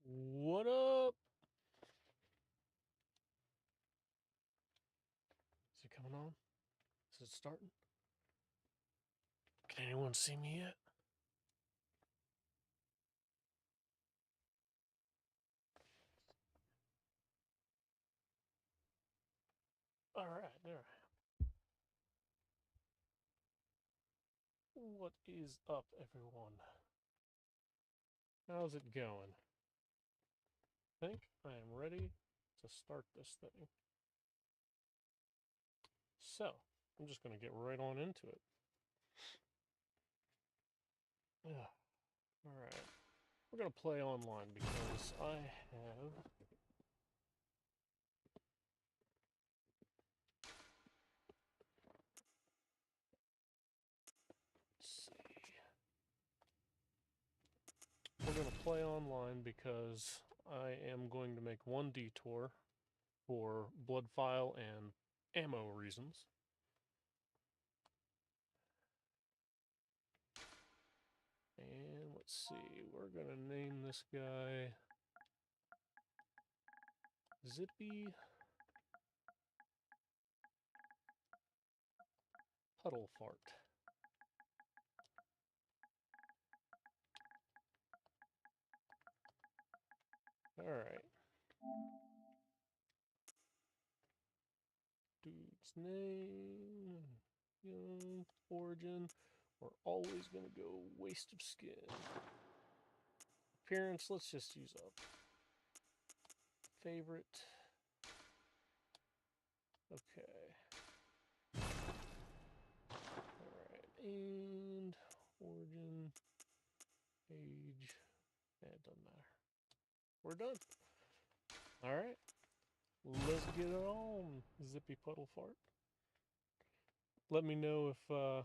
What up? Is it coming on? Is it starting? Can anyone see me yet? Alright, there I am. What is up, everyone? How's it going? I think I am ready to start this thing. So, I'm just going to get right on into it. Alright. We're going to play online because I have... Let's see. We're going to play online because I am going to make one detour for blood file and ammo reasons. And let's see, we're gonna name this guy Zippy Puddle Fart. Alright. Dude's name, young, origin. We're always gonna go waste of skin. Appearance, let's just use up. Favorite. Okay. Alright, and origin, age, it doesn't matter. We're done. Alright. Let's get it on, Zippy Puddle Fart. Let me know if the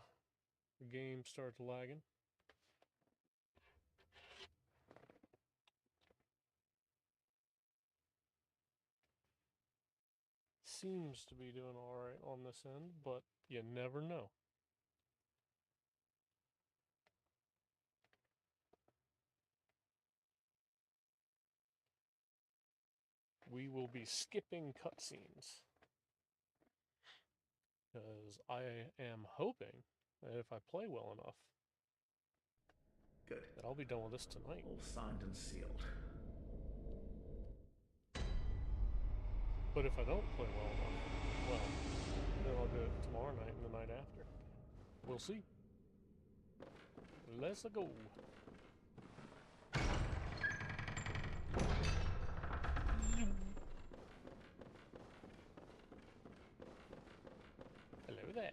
game starts lagging. Seems to be doing alright on this end, but you never know. We will be skipping cutscenes. Because I am hoping that if I play well enough, good, that I'll be done with this tonight. All signed and sealed. But if I don't play well enough, well, then I'll do it tomorrow night and the night after. We'll see. Let's go. Hello there.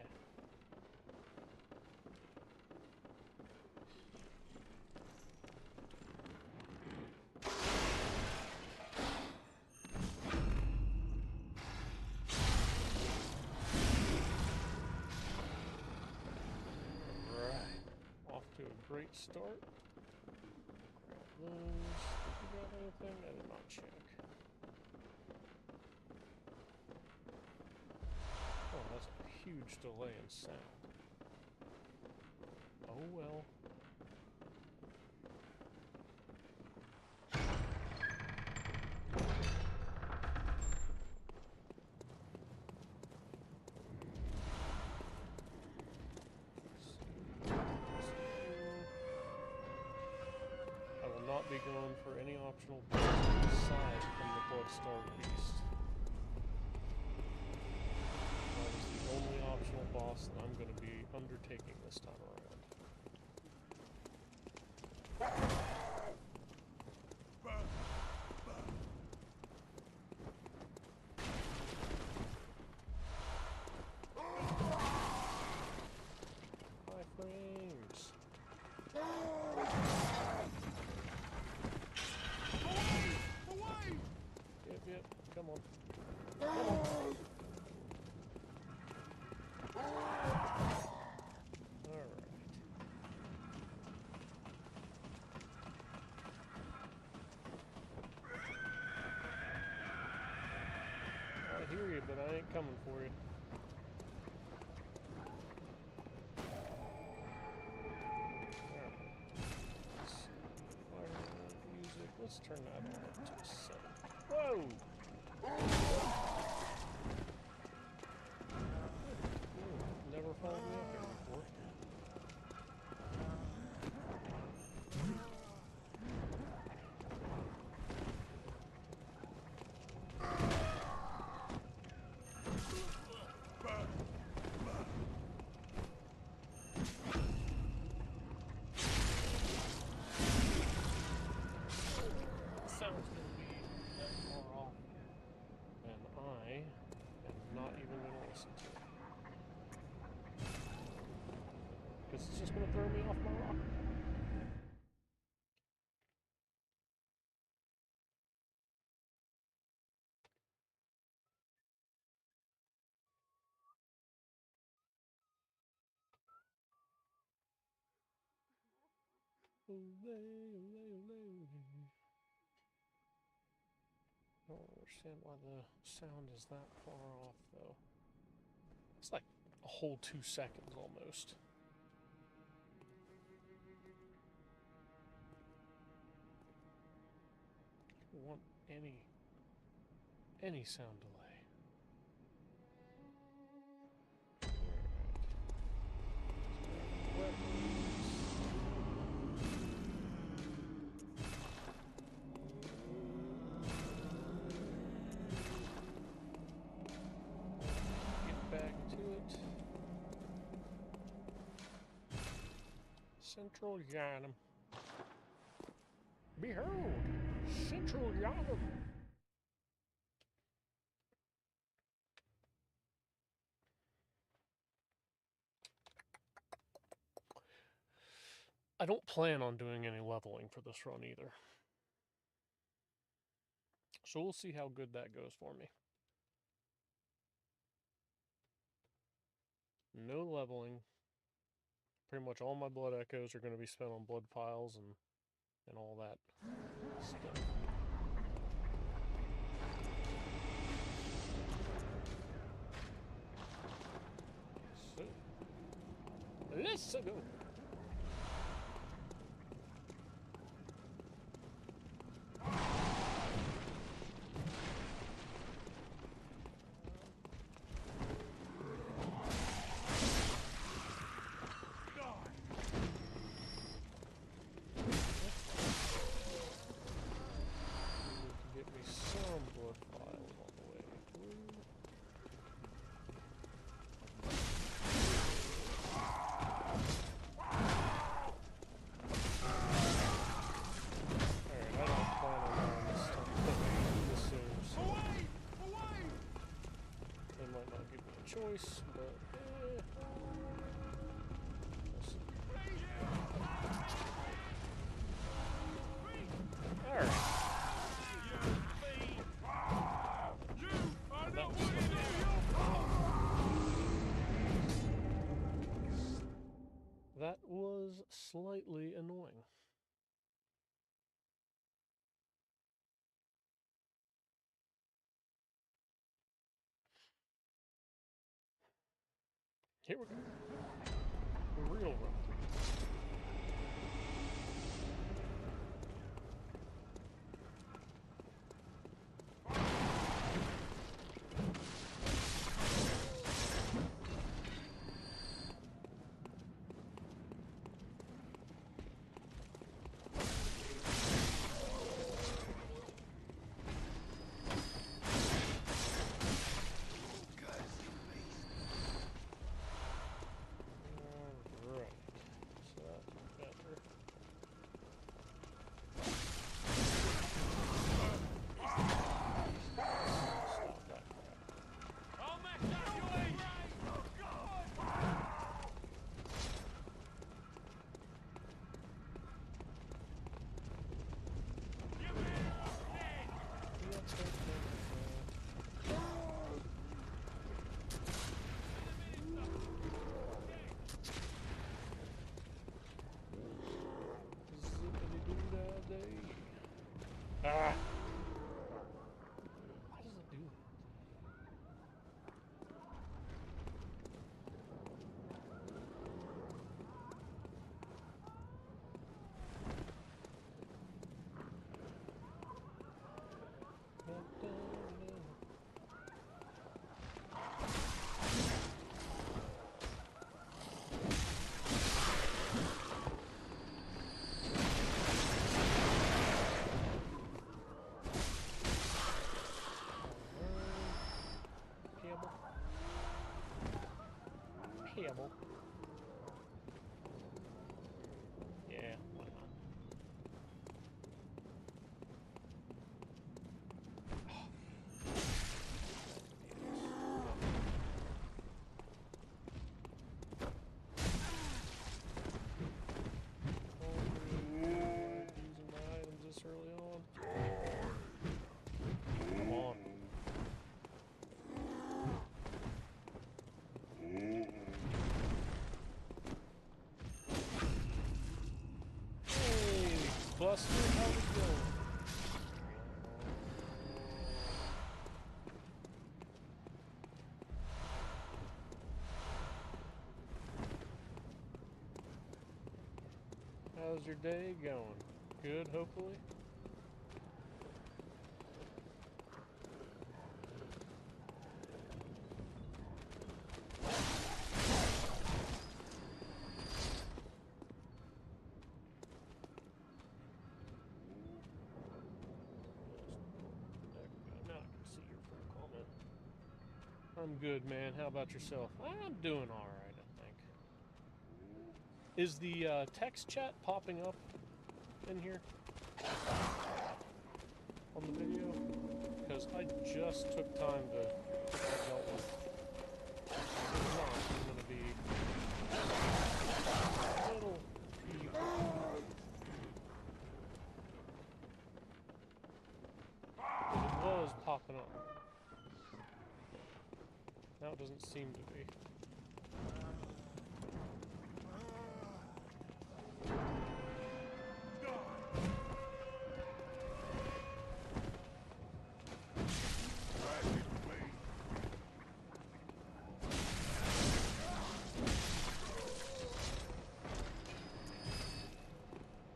To a great start. Grab those. Did you grab anything? I did not check. Oh, that's a huge delay in sound. Oh well. Not be going for any optional bosses aside from the Bloodstar Beast. That is the only optional boss that I'm going to be undertaking this time around. High frames. Yep, come on. Come on. Alright. I hear you, but I ain't coming for you. Alright. Let's see. Fire music. Let's Let's turn that on up to a 7. Whoa! Never followed me up here before. Sounds gonna be that far off, and I am not even gonna listen to it. Because it's just gonna throw me off my rock. I don't understand why the sound is that far off, though. It's like a whole 2 seconds almost. I don't want any sound delay. Get back to it. Central Yanum. Behold, Central Yanum. I don't plan on doing any leveling for this run either. So we'll see how good that goes for me. No leveling. Pretty much all my blood echoes are going to be spent on blood files and all that stuff. So, let's go. Choice, but we'll see. Alright. That was slightly annoying. Here we go. The real run. Ah! Why does it do that? ammo. Yeah, why not? Using my items this early on. Come on. Hey, Buster, how's it going? How's your day going? Good, hopefully? There we go. Now I can see your full comment. I'm good, man. How about yourself? I'm doing alright, I think. Is the text chat popping up in here? On the video? Because I just took time to get that dealt with. If not, I'm going to be a little peeved. But it was popping up. Now it doesn't seem to be.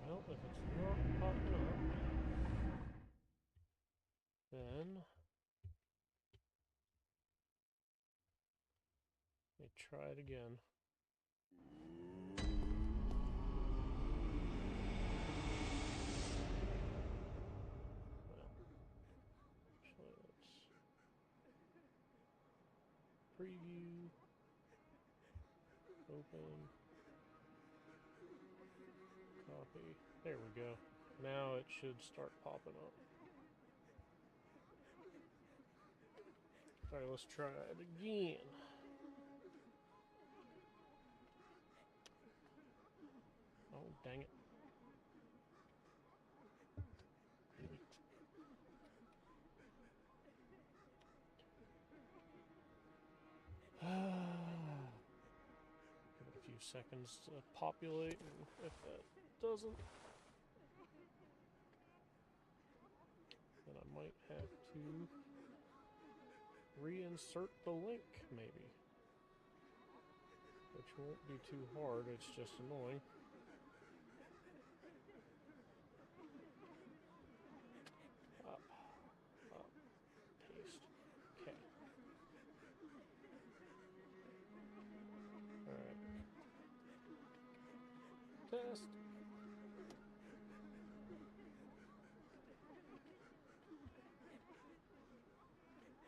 Well, if it's not popping up, then let me try it again. Well, actually, let's preview, open, copy. There we go. Now it should start popping up. Alright, let's try it again. Oh, dang it. Give it a few seconds to populate, and if that doesn't, then I might have to reinsert the link, maybe. Which won't be too hard, it's just annoying. Up, paste. Okay. Alright. Test.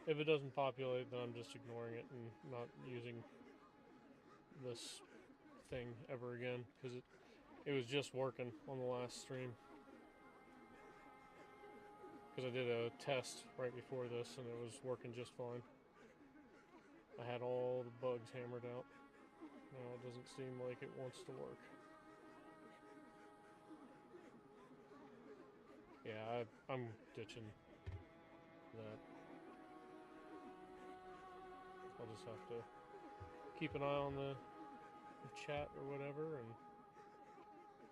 If it doesn't populate, then I'm just ignoring it and not using this thing ever again, because it was just working on the last stream. Because I did a test right before this and it was working just fine. I had all the bugs hammered out. Now it doesn't seem like it wants to work. Yeah, I'm ditching that. I'll just have to keep an eye on the chat or whatever, and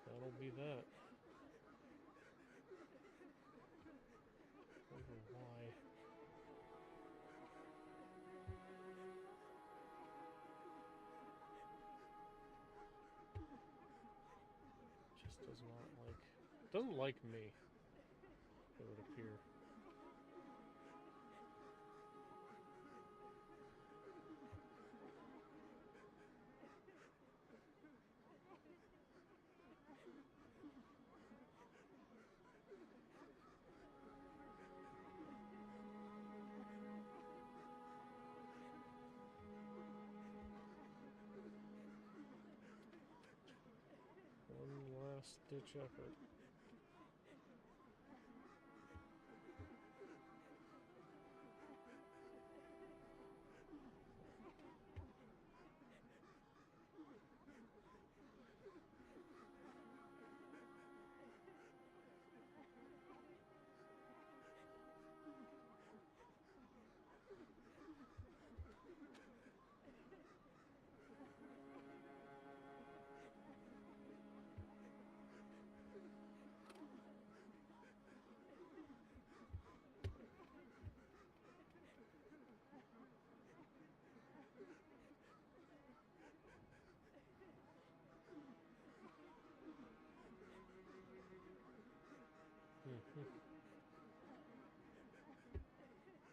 that'll be that. I wonder why. Just does not like... doesn't like me, it would appear. ditch effort.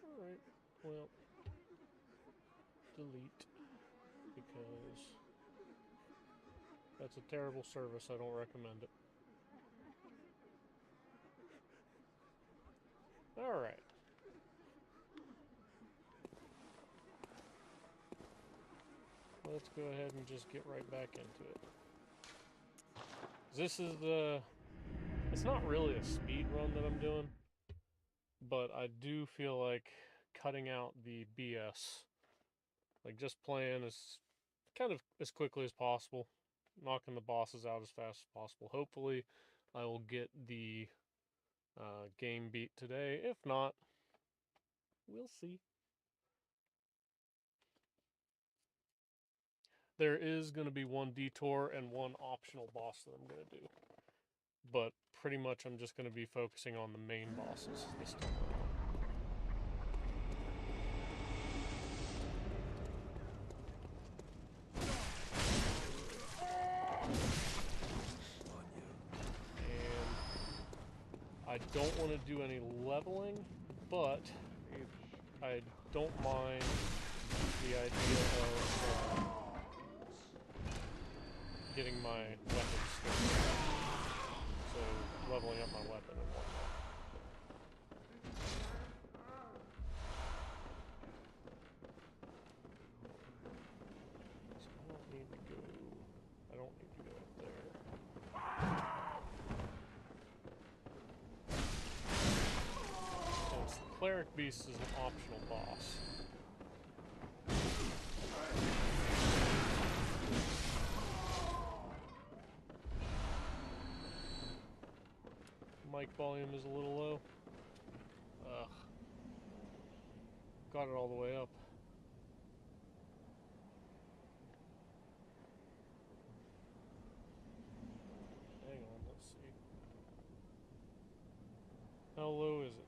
Alright, well, delete, because that's a terrible service. I don't recommend it. Alright. Let's go ahead and just get right back into it. This is it's not really a speed run that I'm doing, but I do feel like cutting out the BS. Like just playing as kind of as quickly as possible, knocking the bosses out as fast as possible. Hopefully, I will get the game beat today. If not, we'll see. There is going to be one detour and one optional boss that I'm going to do. But pretty much I'm just going to be focusing on the main bosses this time around. I don't want to do any leveling, but I don't mind the idea of getting my weapon skill. So leveling up my weapon and whatnot. So I don't need to go up there. Since the Cleric Beast is an optional boss. Mic volume is a little low. Ugh. Got it all the way up. Hang on, let's see. How low is it?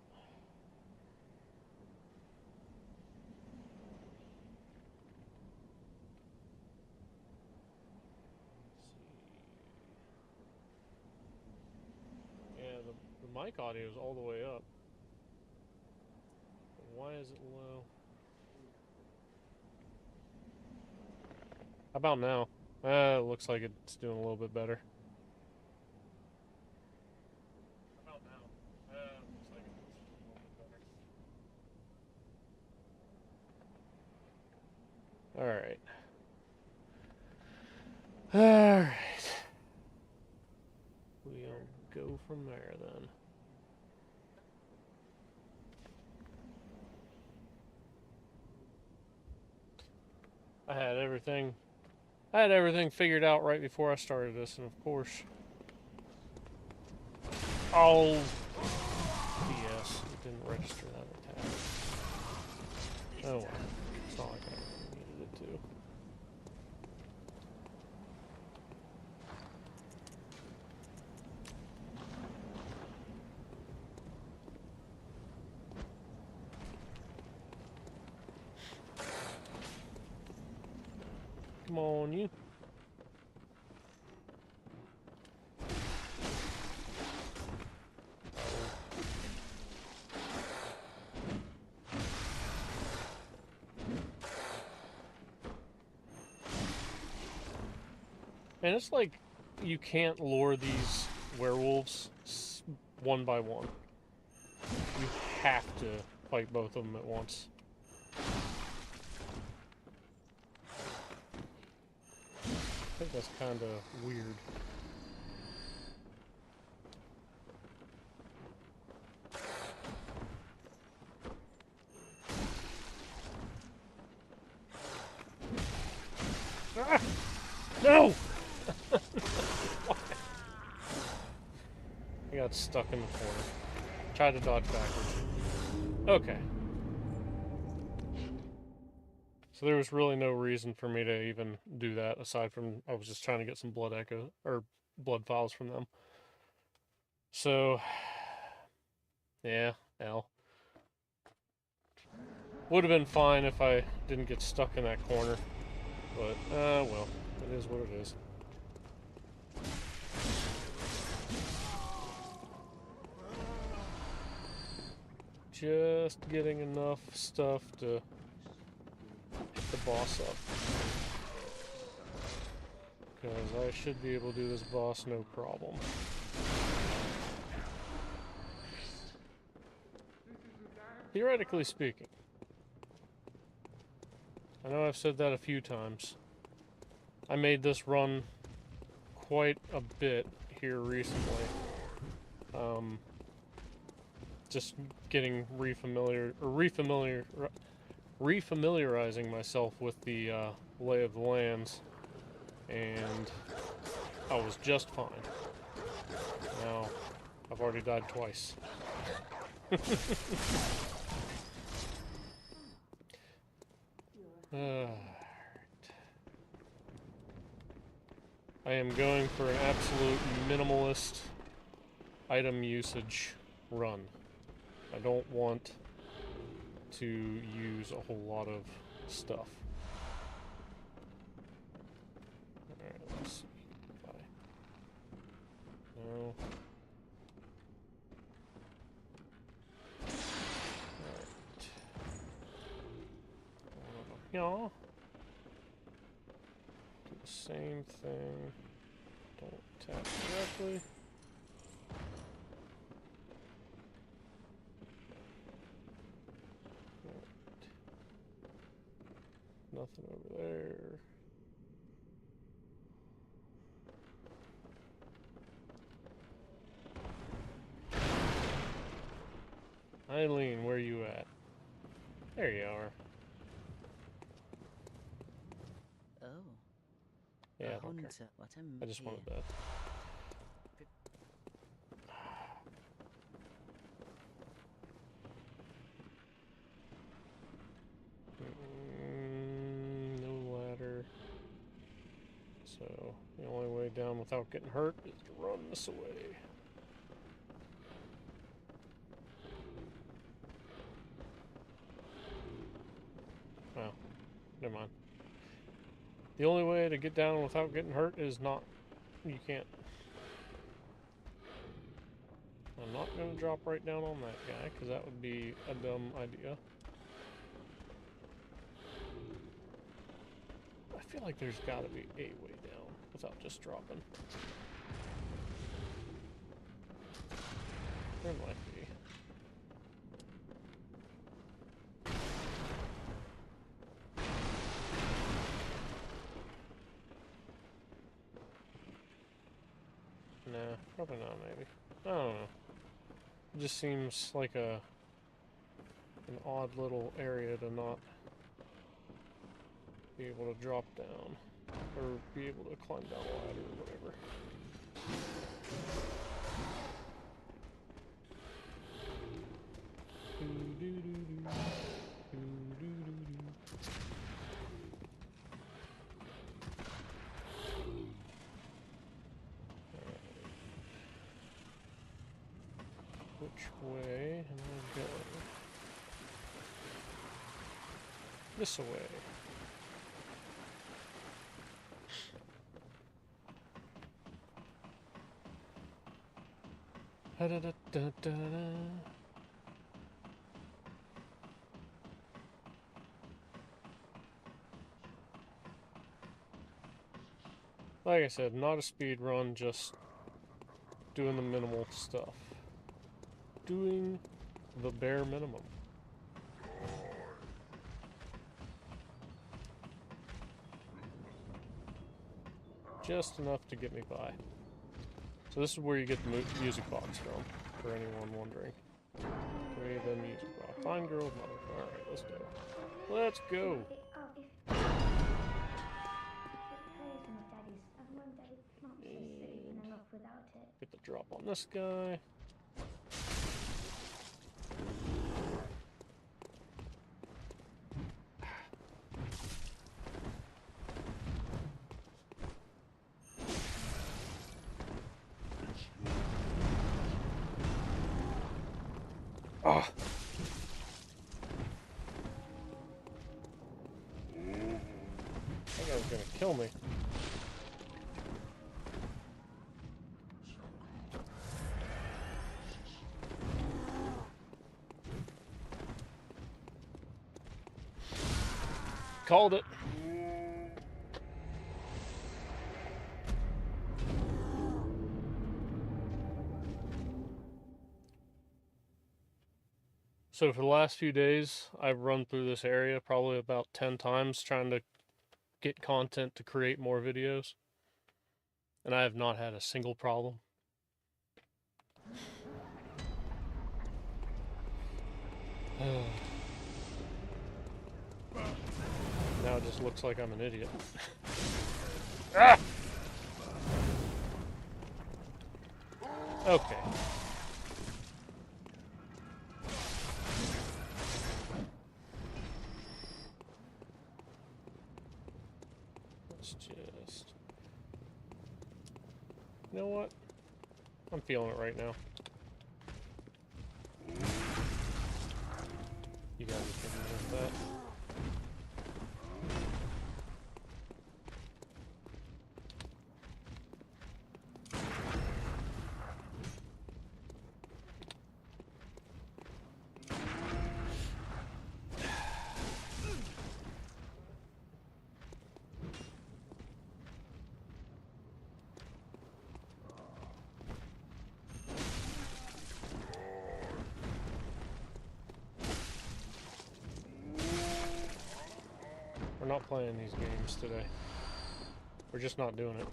The mic audio is all the way up. Why is it low? How about now? It looks like it's doing a little bit better. How about now? Looks like it's doing a little bit better. Alright. Alright. We'll go from there then. I had everything figured out right before I started this, and of course, oh, BS, it didn't register that attack. Oh well, it's not like I needed it to. Come on, you. And it's like you can't lure these werewolves one by one. You have to fight both of them at once. I think that's kind of weird. No! I got stuck in the corner. Tried to dodge backwards. Okay. So there was really no reason for me to even do that, aside from I was just trying to get some blood echo or blood files from them. So, yeah, hell. Would have been fine if I didn't get stuck in that corner. But, well, it is what it is. Just getting enough stuff to hit the boss up. Because I should be able to do this boss no problem. Theoretically speaking. I know I've said that a few times. I made this run quite a bit here recently. Just getting refamiliarizing myself with the lay of the lands, and I was just fine. Now, I've already died twice. I am going for an absolute minimalist item usage run. I don't want to use a whole lot of stuff. Alright, let's see. No. Alright. Yeah. Do the same thing. Don't attack directly. Nothing over there. Eileen, where you at? There you are. Oh. Yeah, I don't care. I just wanted that. No ladder. So, the only way down without getting hurt is to run this away. Well, never mind. The only way to get down without getting hurt is not... You can't. I'm not going to drop right down on that guy, because that would be a dumb idea. I feel like there's got to be a way down without just dropping. There might be. Nah, probably not, maybe. I don't know. It just seems like an odd little area to not be able to drop down, or be able to climb down a ladder or whatever. Which way am I going? This way. Like I said, not a speed run, just doing the minimal stuff. Doing the bare minimum. Just enough to get me by. So this is where you get the music box from, for anyone wondering. Give me the music box. Fine girl, mother. Alright, let's go. Let's go! without it. Get the drop on this guy. Ah. That guy's gonna kill me. Called it. So for the last few days, I've run through this area probably about 10 times trying to get content to create more videos. And I have not had a single problem. Now it just looks like I'm an idiot. Ah! Okay. Let's just... You know what? I'm feeling it right now. You guys are thinking about that. We're not playing these games today. We're just not doing it.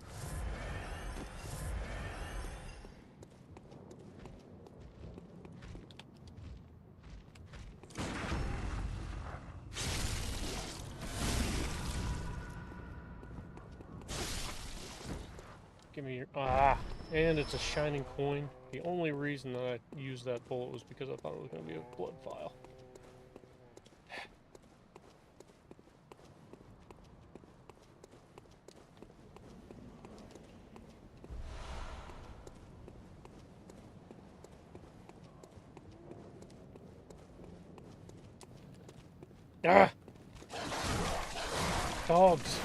Give me your... Ah! And it's a shining coin. The only reason that I used that bullet was because I thought it was going to be a blood vial. Ah! Dogs!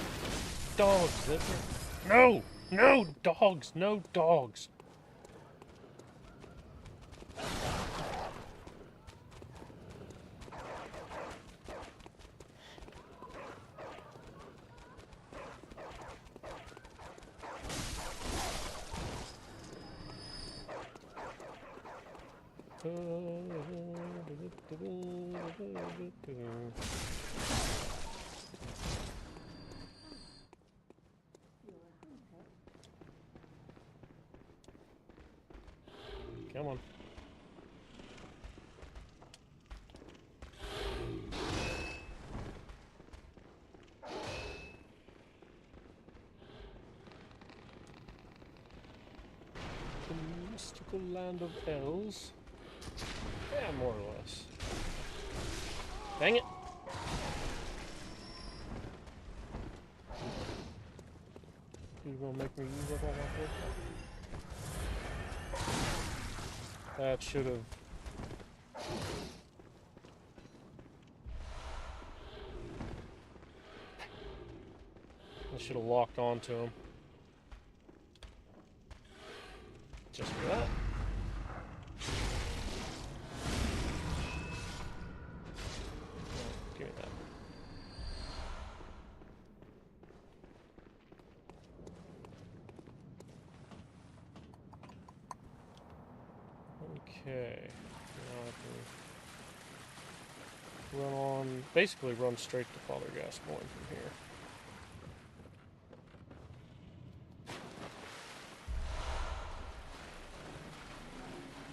Dogs! No! No dogs! No dogs! Come on. The mystical land of elves. Yeah, more or less. Dang it! You're gonna make me use up all my blood? That should have... I should have locked onto him. Just for that. Give me that. Okay. Now I can run on, basically run straight to Father Gascoigne from here.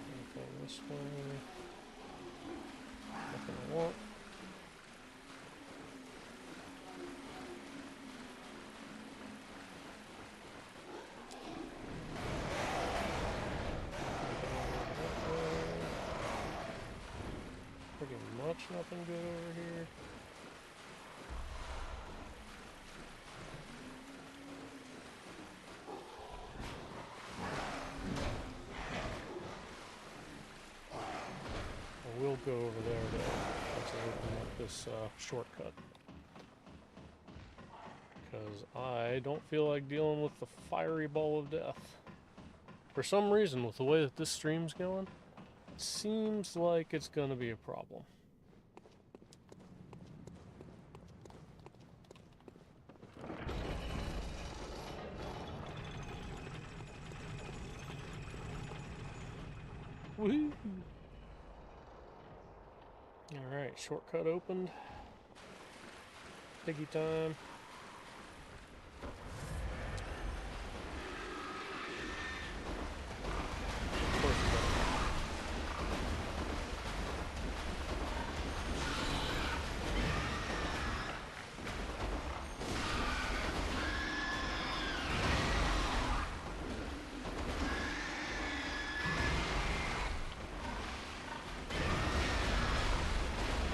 Anything this way. Nothing I want. much nothing good over here. We'll go over there to open up this shortcut. Because I don't feel like dealing with the fiery ball of death. For some reason, with the way that this stream's going, it seems like it's going to be a problem. Woohoo! Alright, shortcut opened. Piggy time. Of course it's over.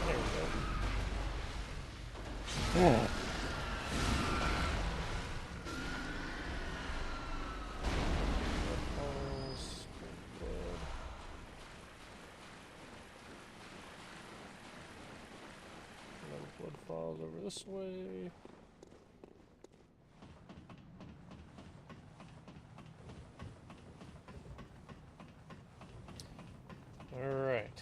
There we go. Falls, good. Another blood falls over this way. Alright.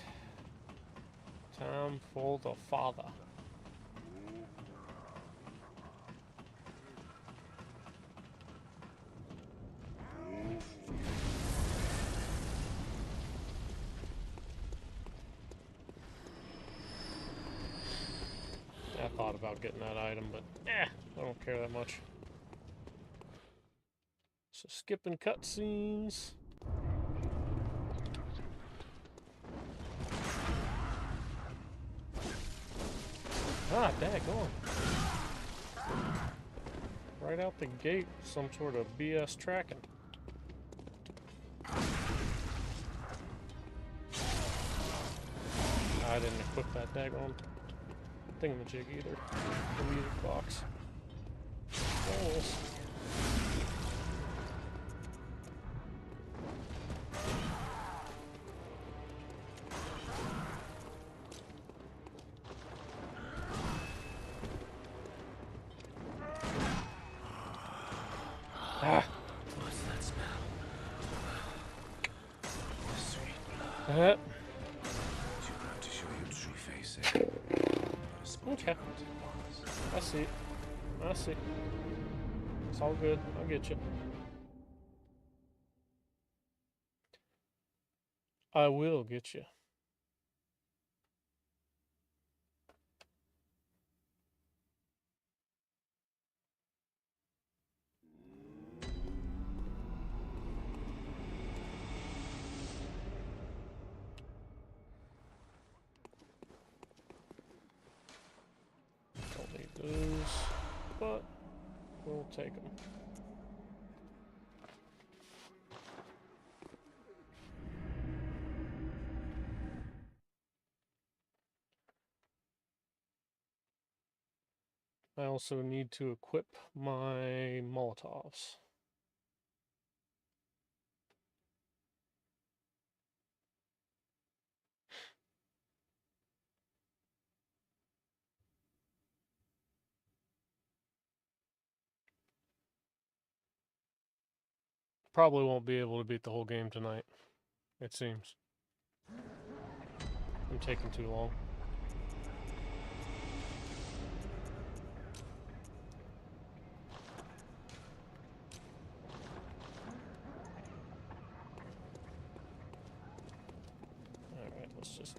Time for the father. I thought about getting that item, but I don't care that much. So skipping cutscenes. Ah, daggone. Right out the gate, some sort of BS tracking. I didn't equip that daggone thingamajig either. The music box. Oh. Ah. What's that smell? Sweet blood. Uh-huh. You have to show your true face. Okay. I see. I see. It's all good. I'll get you. I will get you. Don't need those, but we'll take them. I also need to equip my Molotovs. Probably won't be able to beat the whole game tonight, it seems. I'm taking too long. Alright, let's just...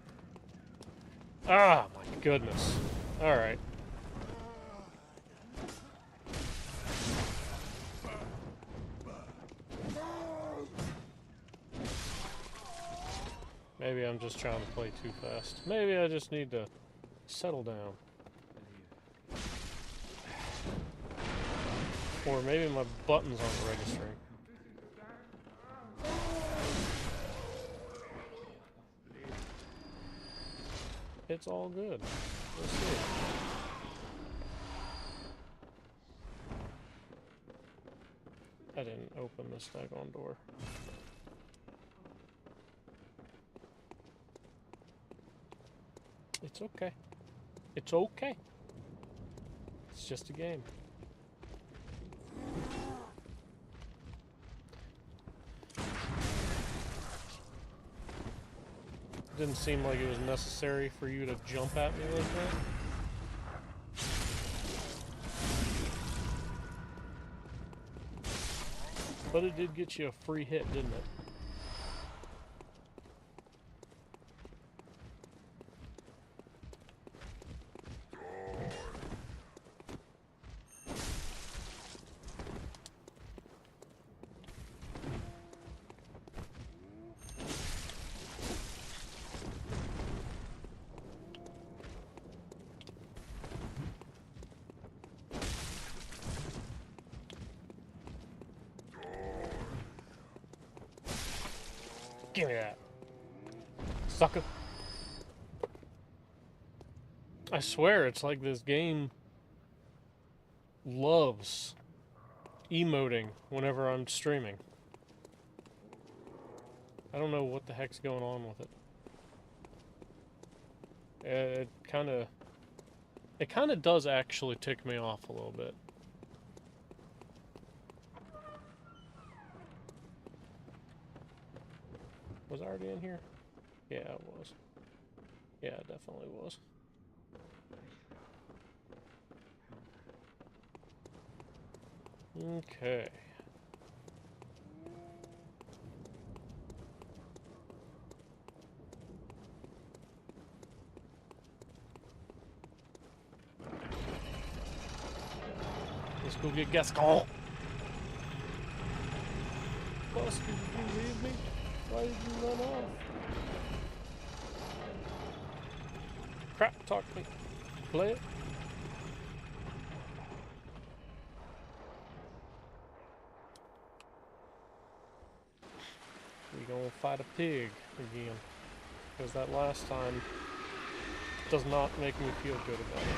Ah, my goodness. Alright. Maybe I'm just trying to play too fast. Maybe I just need to settle down. Or maybe my buttons aren't registering. It's all good. Let's see. I didn't open this daggone door. It's okay. It's okay. It's just a game. Didn't seem like it was necessary for you to jump at me like that. But it did get you a free hit, didn't it? Give me that, sucker. I swear it's like this game loves emoting whenever I'm streaming. I don't know what the heck's going on with it. It kind of does actually tick me off a little bit. Was I already in here? Yeah, I was. Yeah, it definitely was. Okay. Let's go get Gascon. Buster, did you leave me? Why did you run off? Crap, talk to me. Play it. We gonna fight a pig again. Because that last time does not make me feel good about it.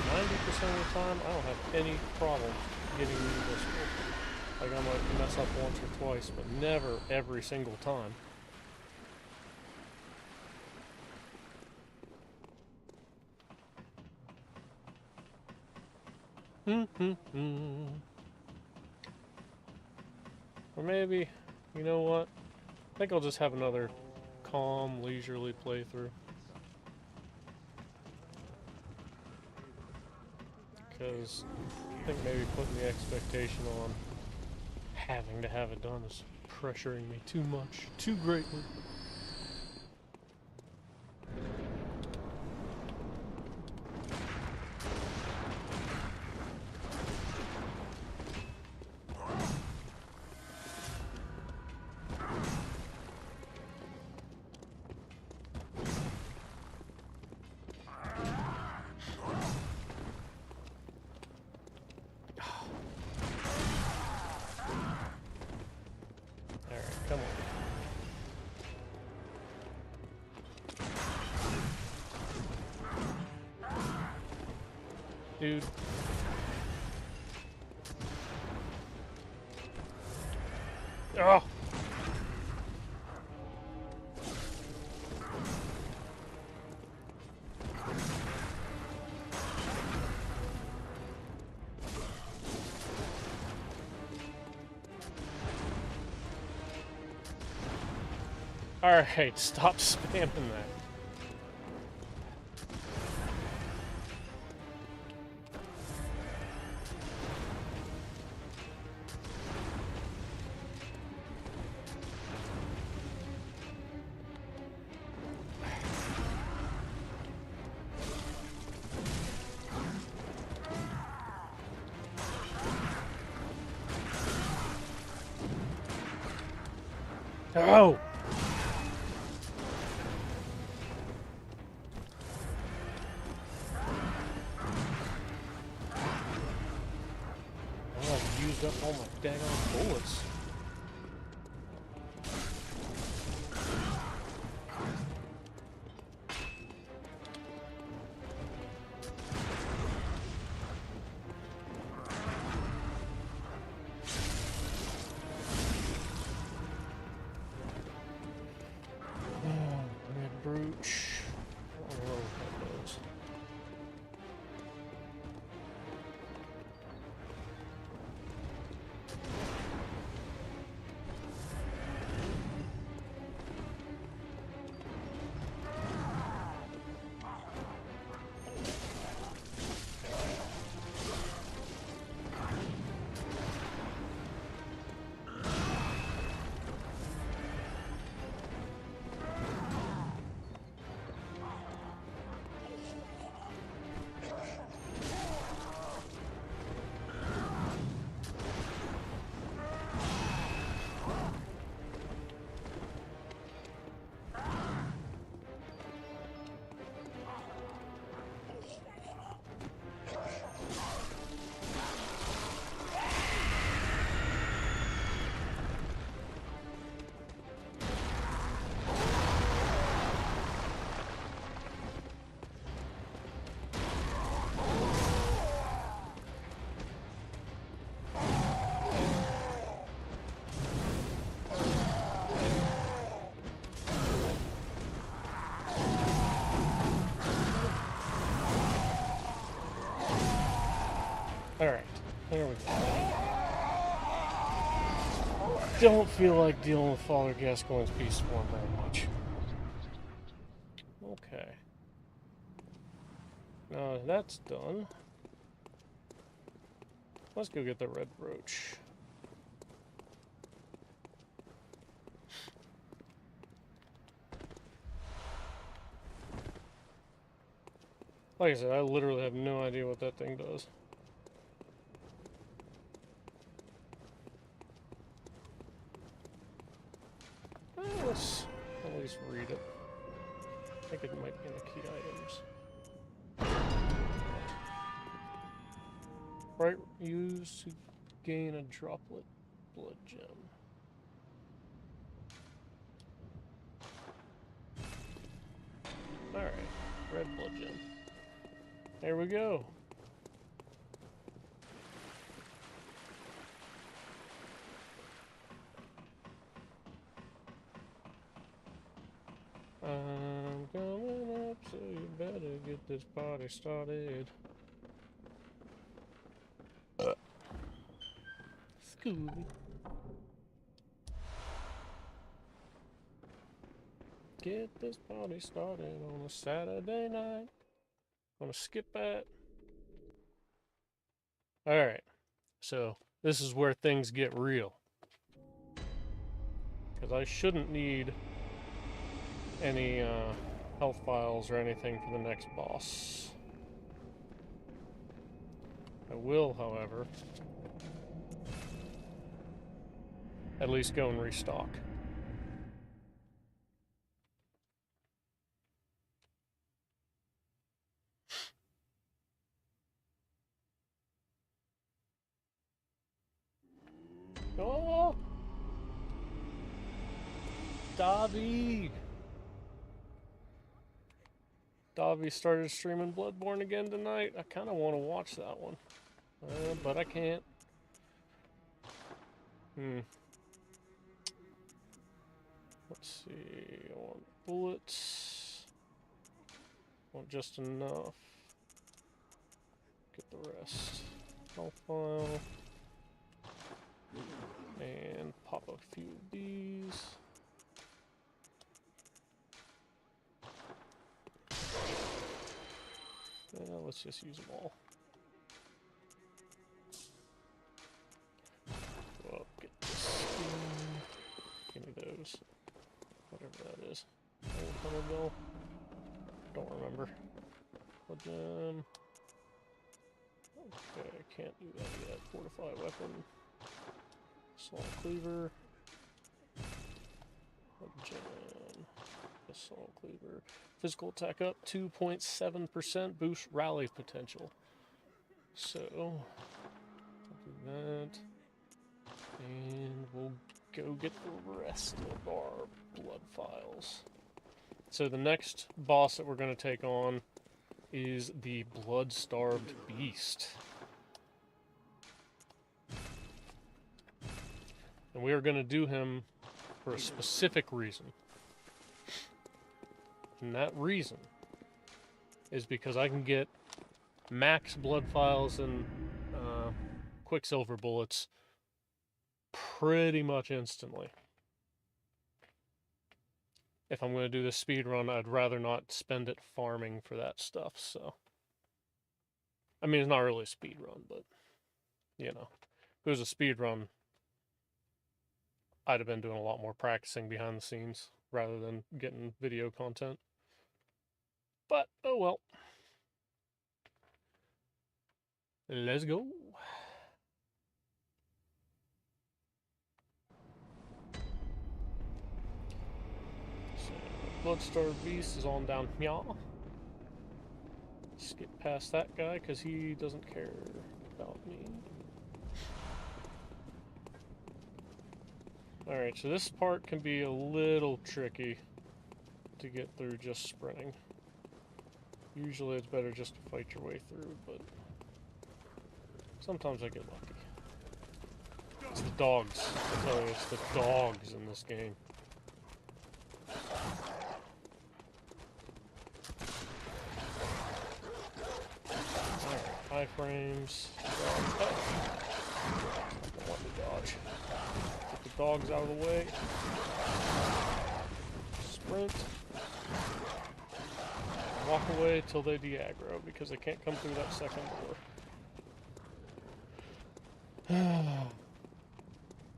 90% of the time, I don't have any problem getting into this one. Like, I might mess up once or twice, but never every single time. Or maybe, you know what? I think I'll just have another calm, leisurely playthrough. Because I think maybe putting the expectation on having to have it done is pressuring me too much, too greatly. Come on. Dude. Oh! Alright, stop spamming that. Oh! brooch. I don't know what that does. Alright, there we go. Don't feel like dealing with Father Gascoigne's beast form very much. Okay. Now that's done. Let's go get the red brooch. Like I said, I literally have no idea what that thing does. Let's at least read it. I think it might be in the key items. Right, used to gain a droplet blood gem. Alright, red blood gem. There we go. I'm coming up, so you better get this party started. Scooby. Get this party started on a Saturday night. Gonna skip that. Alright, so this is where things get real. Because I shouldn't need any health files or anything for the next boss. I will, however, at least go and restock. Oh! Davi! Davi started streaming Bloodborne again tonight. I kind of want to watch that one. But I can't. Let's see. I want bullets. I want just enough. Get the rest. Health file. And pop a few of these. Let's just use them all. Go up, get this skin. Give me those. Whatever that is. Old Hunter Bill. Don't remember. Blood gem. Okay, I can't do that yet. Fortified weapon. Saw Cleaver. Blood gem. Saw Cleaver. Physical attack up 2.7%. Boost rally potential. So, I'll do that. And we'll go get the rest of our blood files. So the next boss that we're going to take on is the blood-starved beast. And we are going to do him for a specific reason. And that reason is because I can get max blood files and quicksilver bullets pretty much instantly. If I'm going to do this speed run, I'd rather not spend it farming for that stuff, so. I mean, it's not really a speed run, but, you know. If it was a speed run, I'd have been doing a lot more practicing behind the scenes rather than getting video content. But, oh well. Let's go. So, Bloodstarved Beast is on down here. Skip past that guy because he doesn't care about me. Alright, so this part can be a little tricky to get through just sprinting. Usually it's better just to fight your way through, but sometimes I get lucky. It's the dogs. I tell you, it's the dogs in this game. Alright, high frames. Oh. I want to dodge. Get the dogs out of the way. Sprint. Walk away till they de-aggro because they can't come through that second door.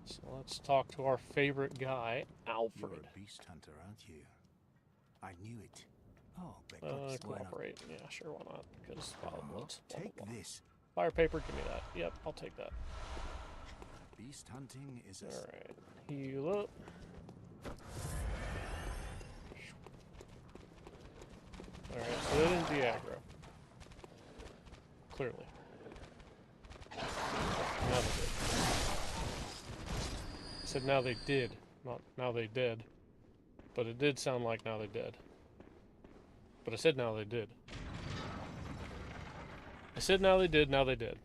So let's talk to our favorite guy, Alfred. You're a beast hunter, aren't you? I knew it. Oh, Cooperate. Yeah, sure, why not? Because bloods. Take this. Fire paper, give me that. Yep, I'll take that. Beast hunting is a... Alright, heal up. Alright, so they didn't de-aggro. Clearly. Now they did. I said now they did, not now they did. But it did sound like now they did. But I said now they did. I said now they did, now they did.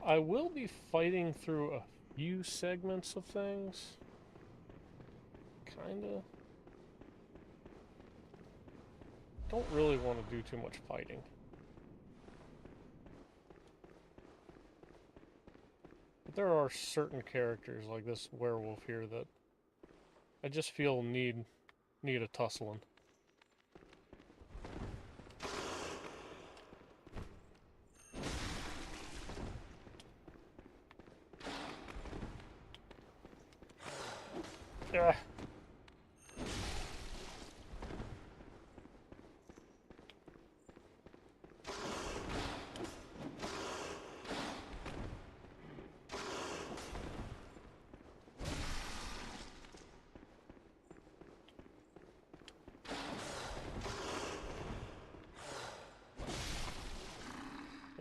I will be fighting through a few segments of things. Kinda. Don't really want to do too much fighting. But there are certain characters like this werewolf here that I just feel need a tussling. Ah.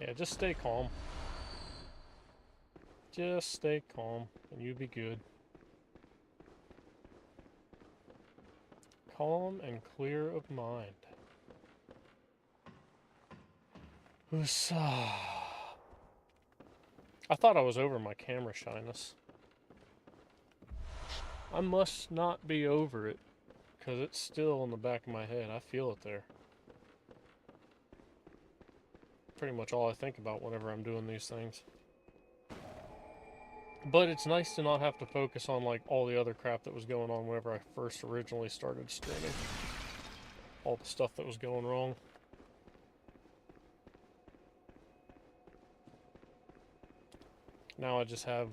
Yeah, just stay calm. Just stay calm, and you'll be good. Calm and clear of mind. Woosah. I thought I was over my camera shyness. I must not be over it, because it's still in the back of my head. I feel it there. Pretty much all I think about whenever I'm doing these things. But it's nice to not have to focus on like all the other crap that was going on whenever I first originally started streaming. All the stuff that was going wrong. Now I just have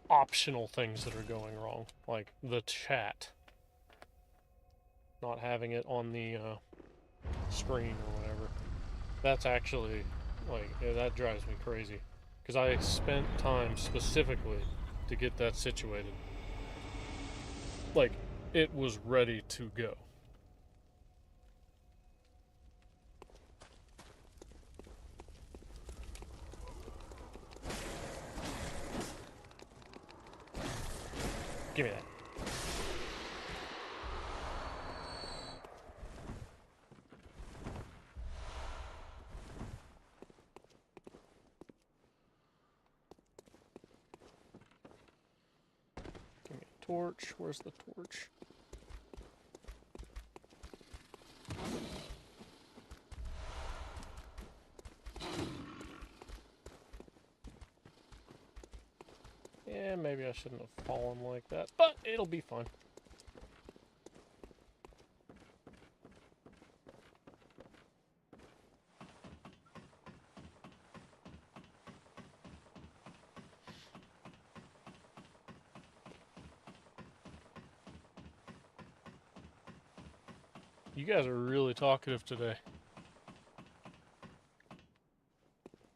optional things that are going wrong, like the chat. Not having it on the screen or whatever. That's actually, like, yeah, that drives me crazy. Because I spent time specifically to get that situated. Like, it was ready to go. Give me that. torch. Where's the torch? Yeah, maybe I shouldn't have fallen like that, but it'll be fine. You guys are really talkative today.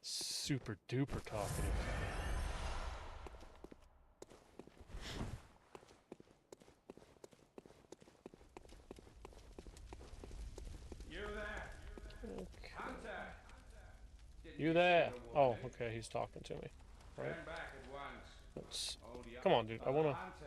Super duper talkative. You there? Okay. Hunter! You there? Oh, okay, he's talking to me. Right? Turn back at once. Let's... Oh, the Come on, dude. I wanna... Hunter.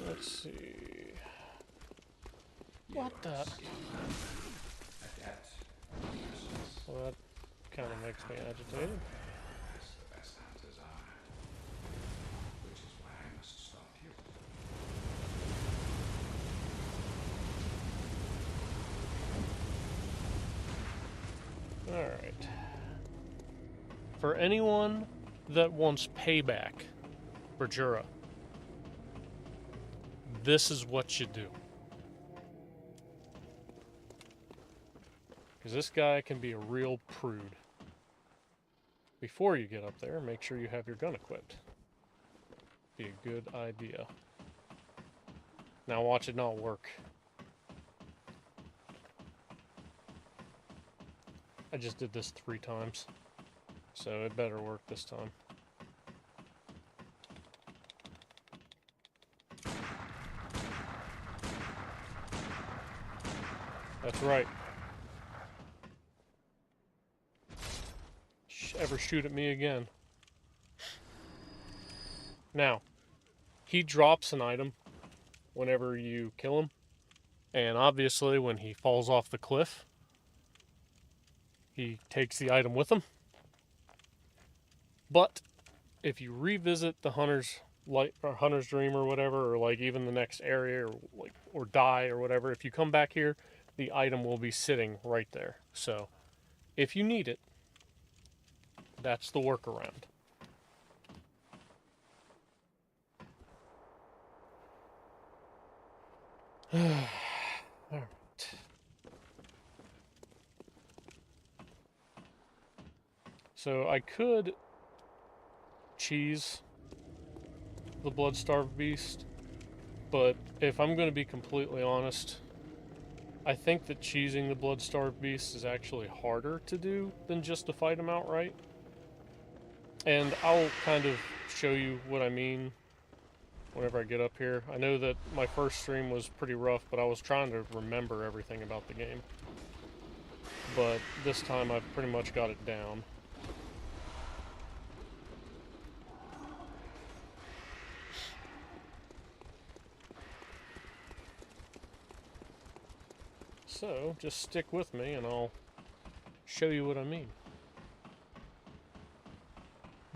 Let's see... What the... Adept. Well, that kind of makes me agitated. As the best hunters are. Which is why I must stop you. Alright. For anyone that wants payback for Jura, this is what you do. Because this guy can be a real prude. Before you get up there, make sure you have your gun equipped. Be a good idea. Now watch it not work. I just did this 3 times, so it better work this time. That's right. Ever shoot at me again. Now, he drops an item whenever you kill him, and obviously when he falls off the cliff, he takes the item with him. But if you revisit the Hunter's Light or Hunter's Dream or whatever, or like even the next area, or die or whatever, if you come back here, the item will be sitting right there. So if you need it, that's the workaround. Alright. So I could cheese the blood-starved beast, but if I'm going to be completely honest, I think that cheesing the blood-starved beast is actually harder to do than just to fight him outright. And I'll kind of show you what I mean whenever I get up here. I know that my first stream was pretty rough, but I was trying to remember everything about the game. But this time I've pretty much got it down. So, just stick with me and I'll show you what I mean.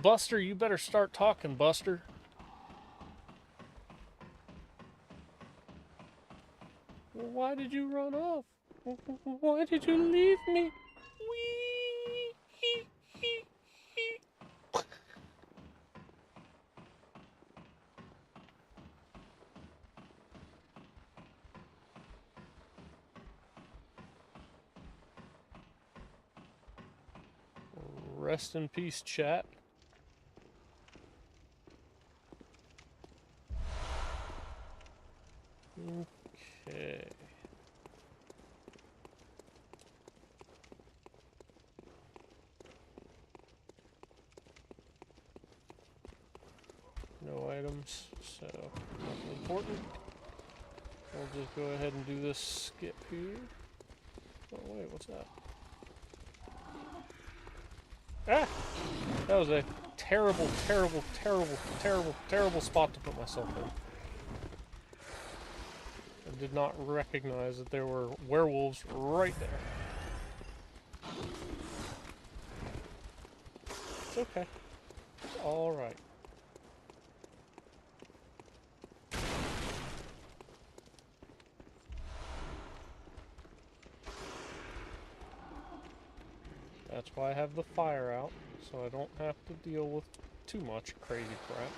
Buster, you better start talking, Buster. Why did you run off? Why did you leave me? Rest in peace, chat. Okay. No items, so nothing important. We'll just go ahead and do this skip here. Oh wait, what's that? Ah! That was a terrible, terrible, terrible, terrible, terrible spot to put myself in. I did not recognize that there were werewolves right there. It's okay. It's alright. That's why I have the fire out, so I don't have to deal with too much crazy crap.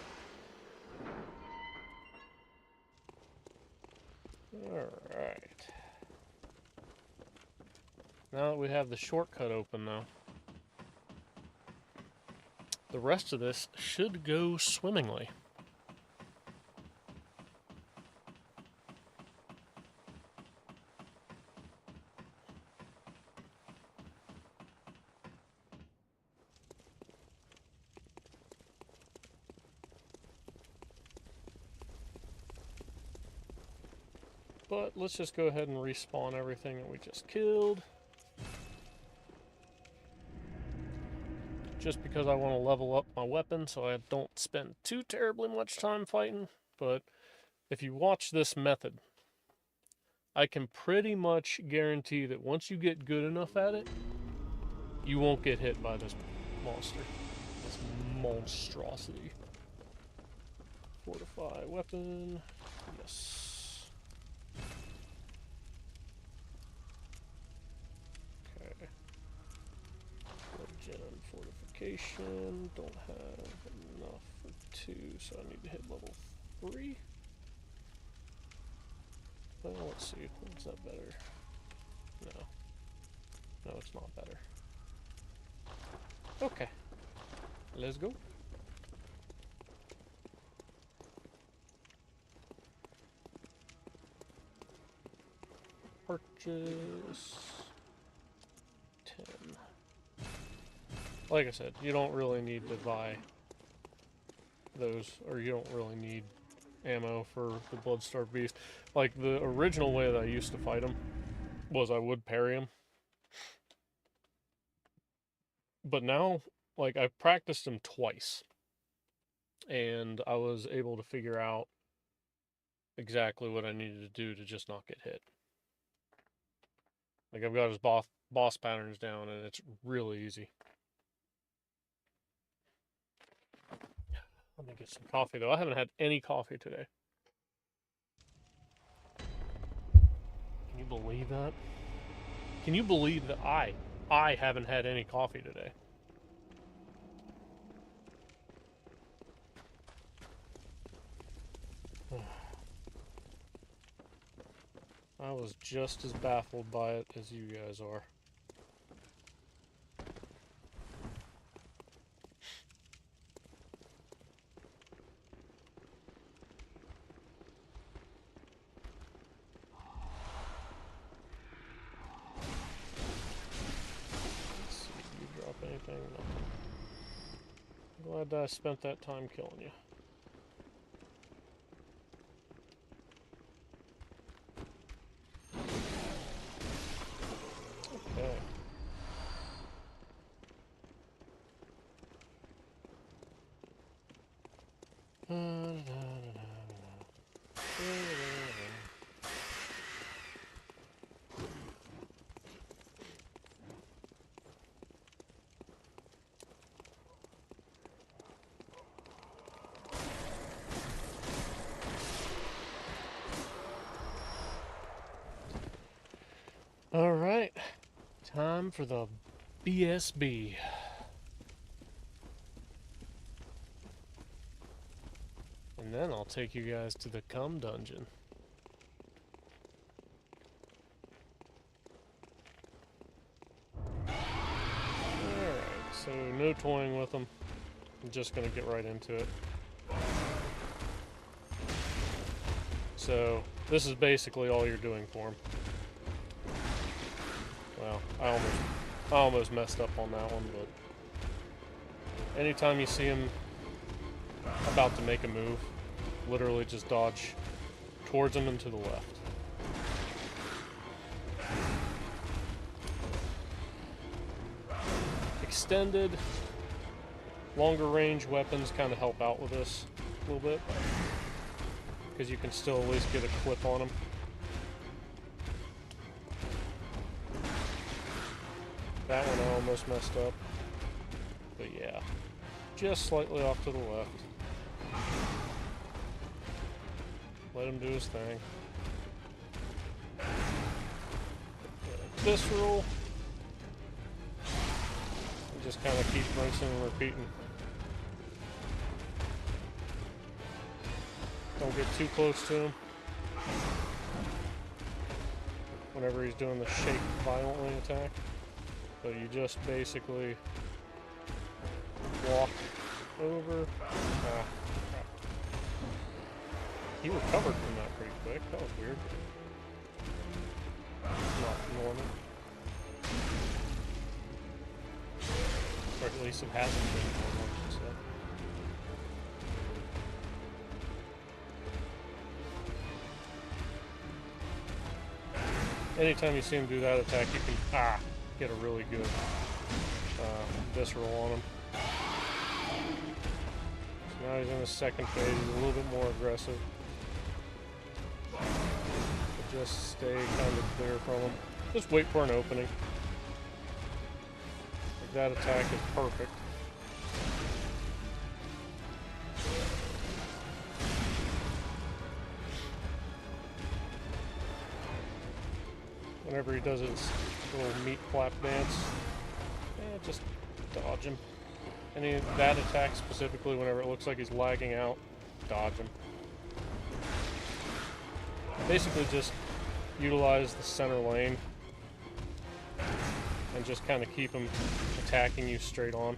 Alright. Now that we have the shortcut open now, the rest of this should go swimmingly. But let's just go ahead and respawn everything that we just killed. Just because I want to level up my weapon so I don't spend too terribly much time fighting. But if you watch this method, I can pretty much guarantee that once you get good enough at it, you won't get hit by this monster. This monstrosity. Fortify weapon. Yes. Okay. Legend fortification. Don't have enough for 2, so I need to hit level 3. Well, let's see. Is that better? No. No, it's not better. Okay. Let's go. Purchase 10. Like I said, you don't really need to buy those, or you don't really need ammo for the Bloodstarved Beast. Like, the original way that I used to fight him was I would parry him. But now, like, I've practiced him twice. And I was able to figure out exactly what I needed to do to just not get hit. Like, I've got his boss patterns down, and it's really easy. Let me get some coffee, though. I haven't had any coffee today. Can you believe that? Can you believe that I haven't had any coffee today? I was just as baffled by it as you guys are. Let's see, do you drop anything? No. I'm glad that I spent that time killing you. Okay. Alright, time for the BSB. And then I'll take you guys to the cum dungeon. Alright, so no toying with them. I'm just gonna get right into it. So, this is basically all you're doing for them. Well, I almost messed up on that one, but anytime you see him about to make a move, literally just dodge towards him and to the left. extended, longer range weapons kind of help out with this a little bit, because you can still at least get a clip on them. That one I almost messed up, but yeah, just slightly off to the left. Let him do his thing. Visceral. And just kind of keep rinsing and repeating. Don't get too close to him. Whenever he's doing the shake violently attack. So you just basically walk over. Ah, crap. He recovered from that pretty quick. That was weird. Not normal. Or at least it hasn't been normal, I should say. Anytime you see him do that attack, you can get a really good visceral on him. So now he's in his second phase. He's a little bit more aggressive. But just stay kind of clear from him. Just wait for an opening. Like that attack is perfect. Whenever he does his little meat flap dance, just dodge him. And that attack specifically, whenever it looks like he's lagging out, dodge him. Basically just utilize the center lane and just kind of keep him attacking you straight on.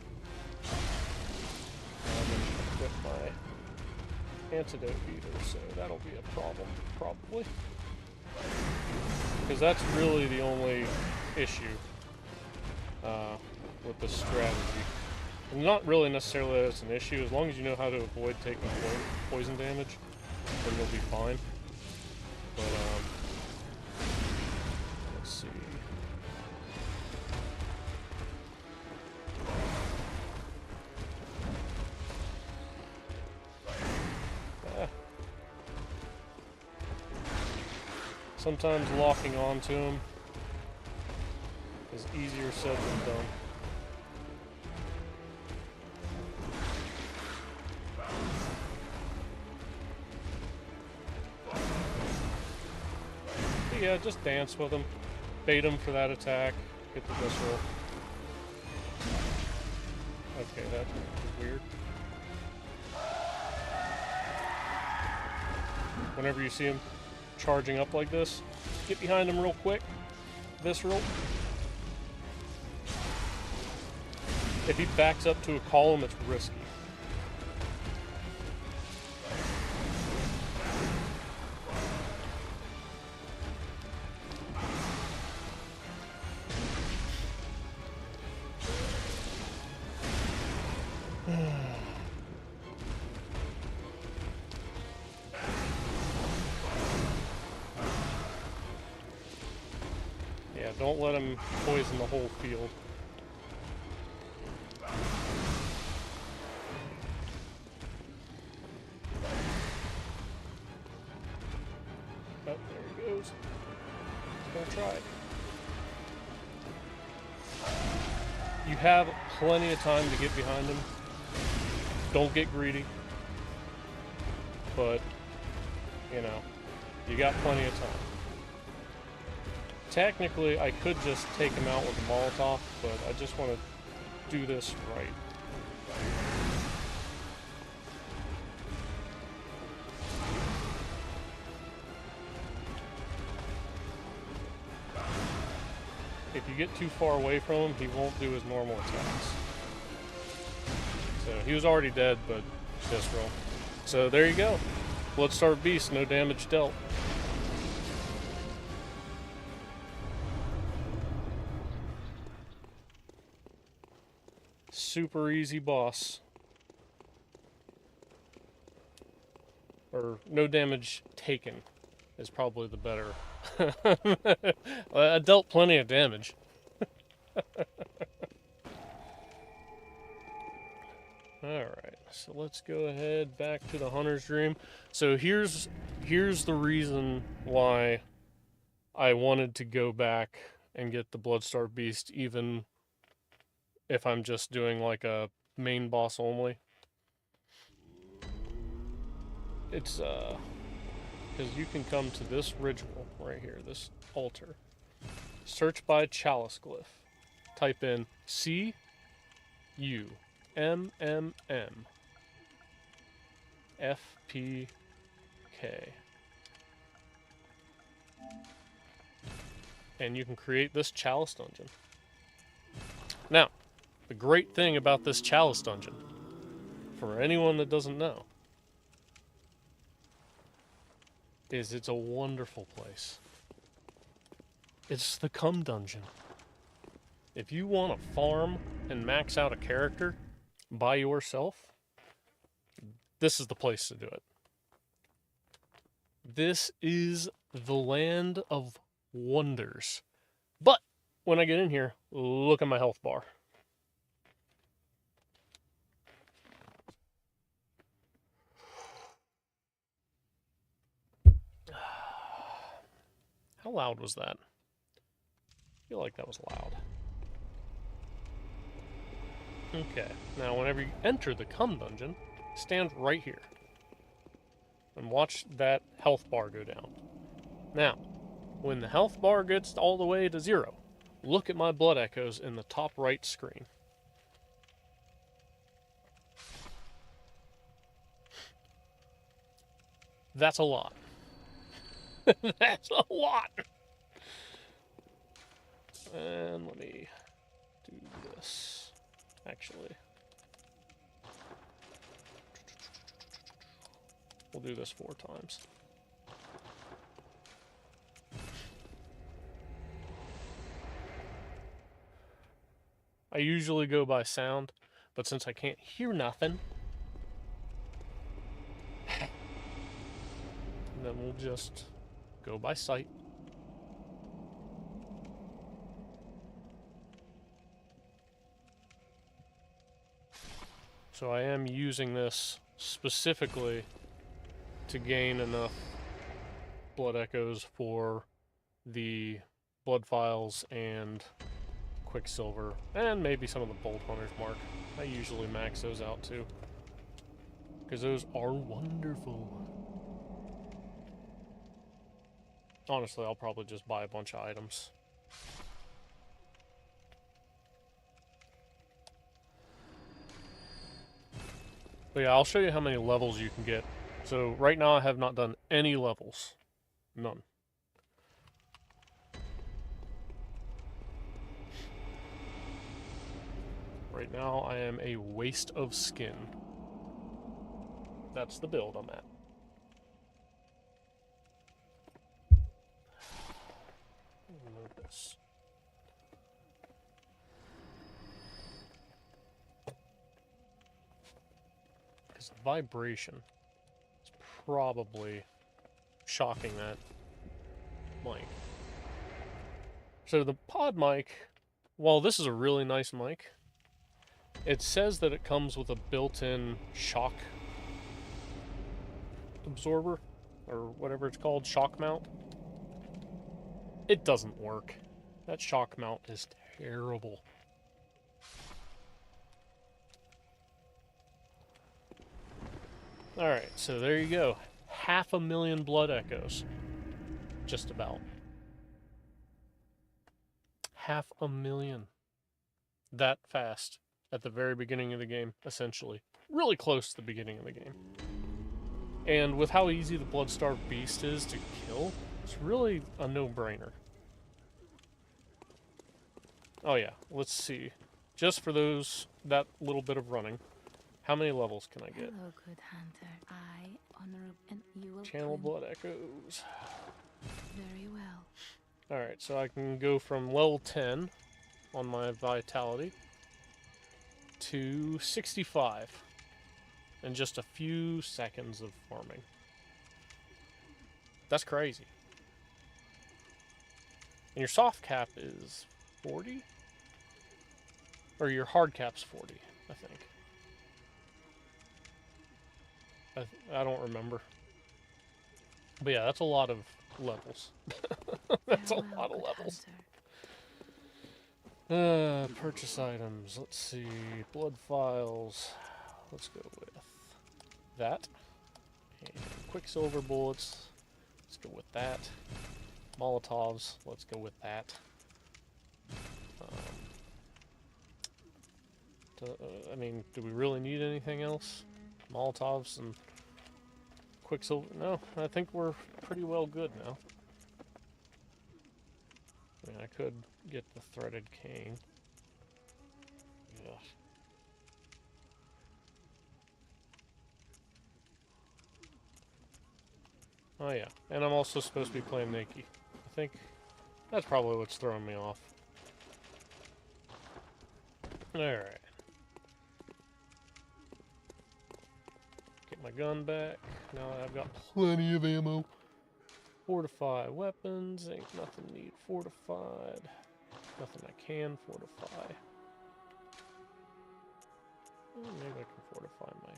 I'm going to equip my antidote beater, so that'll be a problem, probably. Because that's really the only issue with the strategy. And not really necessarily that it's an issue, as long as you know how to avoid taking poison damage, then you'll be fine. But, let's see. Sometimes locking onto him is easier said than done. But yeah, just dance with him. Bait him for that attack. Get the visceral. Okay, that was weird. Whenever you see him charging up like this, get behind him real quick. Visceral. If he backs up to a column, it's risky. Yeah, don't let him poison the whole field. Oh, there he goes. He's gonna try it. You have plenty of time to get behind him. Don't get greedy. But, you know, you got plenty of time. Technically, I could just take him out with a Molotov, but I just want to do this right. If you get too far away from him, he won't do his normal attacks. So, he was already dead, but visceral. So, there you go. Bloodstarved Beast, no damage dealt. Super easy boss. Or no damage taken is probably the better. I dealt plenty of damage. Alright, so let's go ahead back to the Hunter's Dream. So here's the reason why I wanted to go back and get the Bloodstarved Beast, even if I'm just doing like a main boss only. It's because you can come to this ritual right here, this altar. Search by chalice glyph. Type in CUMMFPK. And you can create this chalice dungeon. Now, the great thing about this chalice dungeon, for anyone that doesn't know, is it's a wonderful place. It's the cum dungeon. If you want to farm and max out a character by yourself, this is the place to do it. This is the land of wonders. But when I get in here, look at my health bar. How loud was that? I feel like that was loud. Okay, now whenever you enter the cum dungeon, stand right here. And watch that health bar go down. Now, when the health bar gets all the way to 0, look at my blood echoes in the top right screen. That's a lot. That's a lot! And let me do this. Actually, we'll do this 4 times. I usually go by sound, but since I can't hear nothing, then we'll just go by sight. So I am using this specifically to gain enough blood echoes for the blood files and Quicksilver, and maybe some of the Bolt Hunter's Mark. I usually max those out too, because those are wonderful. Honestly, I'll probably just buy a bunch of items. But yeah, I'll show you how many levels you can get. So right now I have not done any levels. None. Right now I am a waste of skin. That's the build I'm at. Remove this. Because the vibration is probably shocking that mic. So the pod mic, while this is a really nice mic, it says that it comes with a built-in shock absorber, or whatever it's called, shock mount. It doesn't work. That shock mount is terrible. Alright, so there you go. 500,000 blood echoes. Just about. 500,000. That fast at the very beginning of the game, essentially. Really close to the beginning of the game. And with how easy the Bloodstarved Beast is to kill, it's really a no-brainer. Oh yeah, let's see. Just for that little bit of running, how many levels can I get? Hello, good hunter. I honor and you will Channel claim blood echoes. very well. Alright, so I can go from level 10 on my vitality to 65 in just a few seconds of farming. That's crazy. And your soft cap is 40? Or your hard cap's 40, I think. I don't remember. But yeah, that's a lot of levels. That's a Farewell, lot of good levels. hunter. Purchase items. Let's see. Blood files. Let's go with that. And Quicksilver bullets. Let's go with that. Molotovs. Let's go with that. I mean, do we really need anything else? Molotovs and Quicksilver? No, I think we're pretty well good now. I mean, I could get the threaded cane. Yeah. Oh yeah, and I'm also supposed to be playing Nikki. I think that's probably what's throwing me off. Alright. Get my gun back. Now that I've got plenty of ammo. Fortify weapons. Ain't nothing need fortified. Nothing I can fortify. Maybe I can fortify my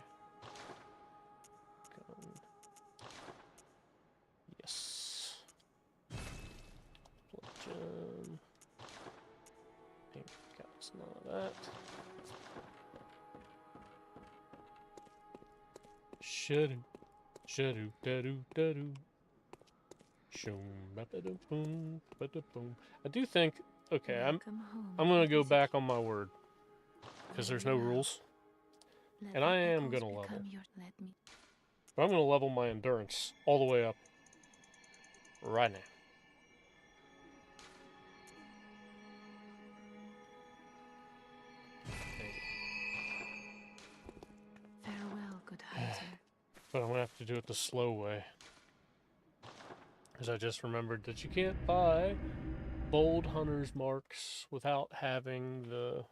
gun. Yes. Blood gem. Ain't got none of that. Shadoo. Shadoo. Dadoo. Dadoo. Shoom. Ba-da-boom. Ba-da-boom. I do think. Okay, I'm gonna go back on my word. Because there's no rules. And I am gonna level. But I'm gonna level my endurance all the way up right now. Farewell, good hunter. But I'm gonna have to do it the slow way. Because I just remembered that you can't buy bold hunter's marks without having the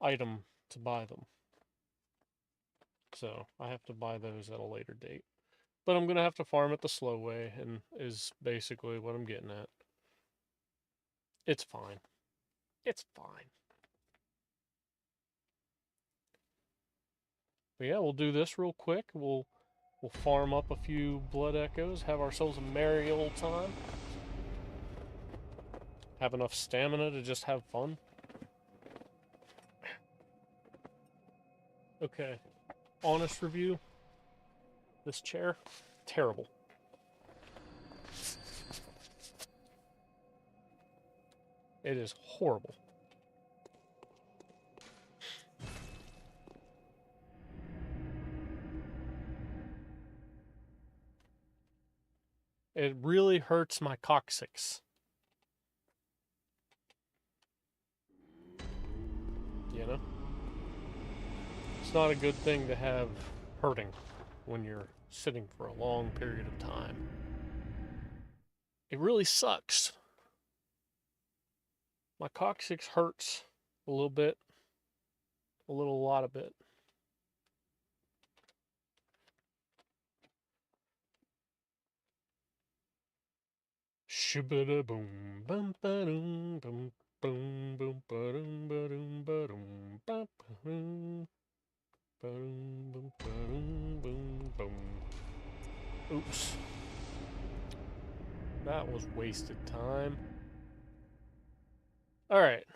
item to buy them. So I have to buy those at a later date. But I'm gonna have to farm it the slow way, and is basically what I'm getting at. It's fine. It's fine. But yeah, we'll do this real quick. We'll farm up a few blood echoes, have ourselves a merry old time. Have enough stamina to just have fun. Okay. Honest review. This chair, terrible. It is horrible. It really hurts my coccyx. You know? It's not a good thing to have hurting when you're sitting for a long period of time. It really sucks. My coccyx hurts a little bit. A lot of bit. Shibada boom bum ba-dum bum boom boom ba-dum ba-dum ba-dum ba-dum ba-dum ba-dum boom boom. Oops. That was wasted time. Alright.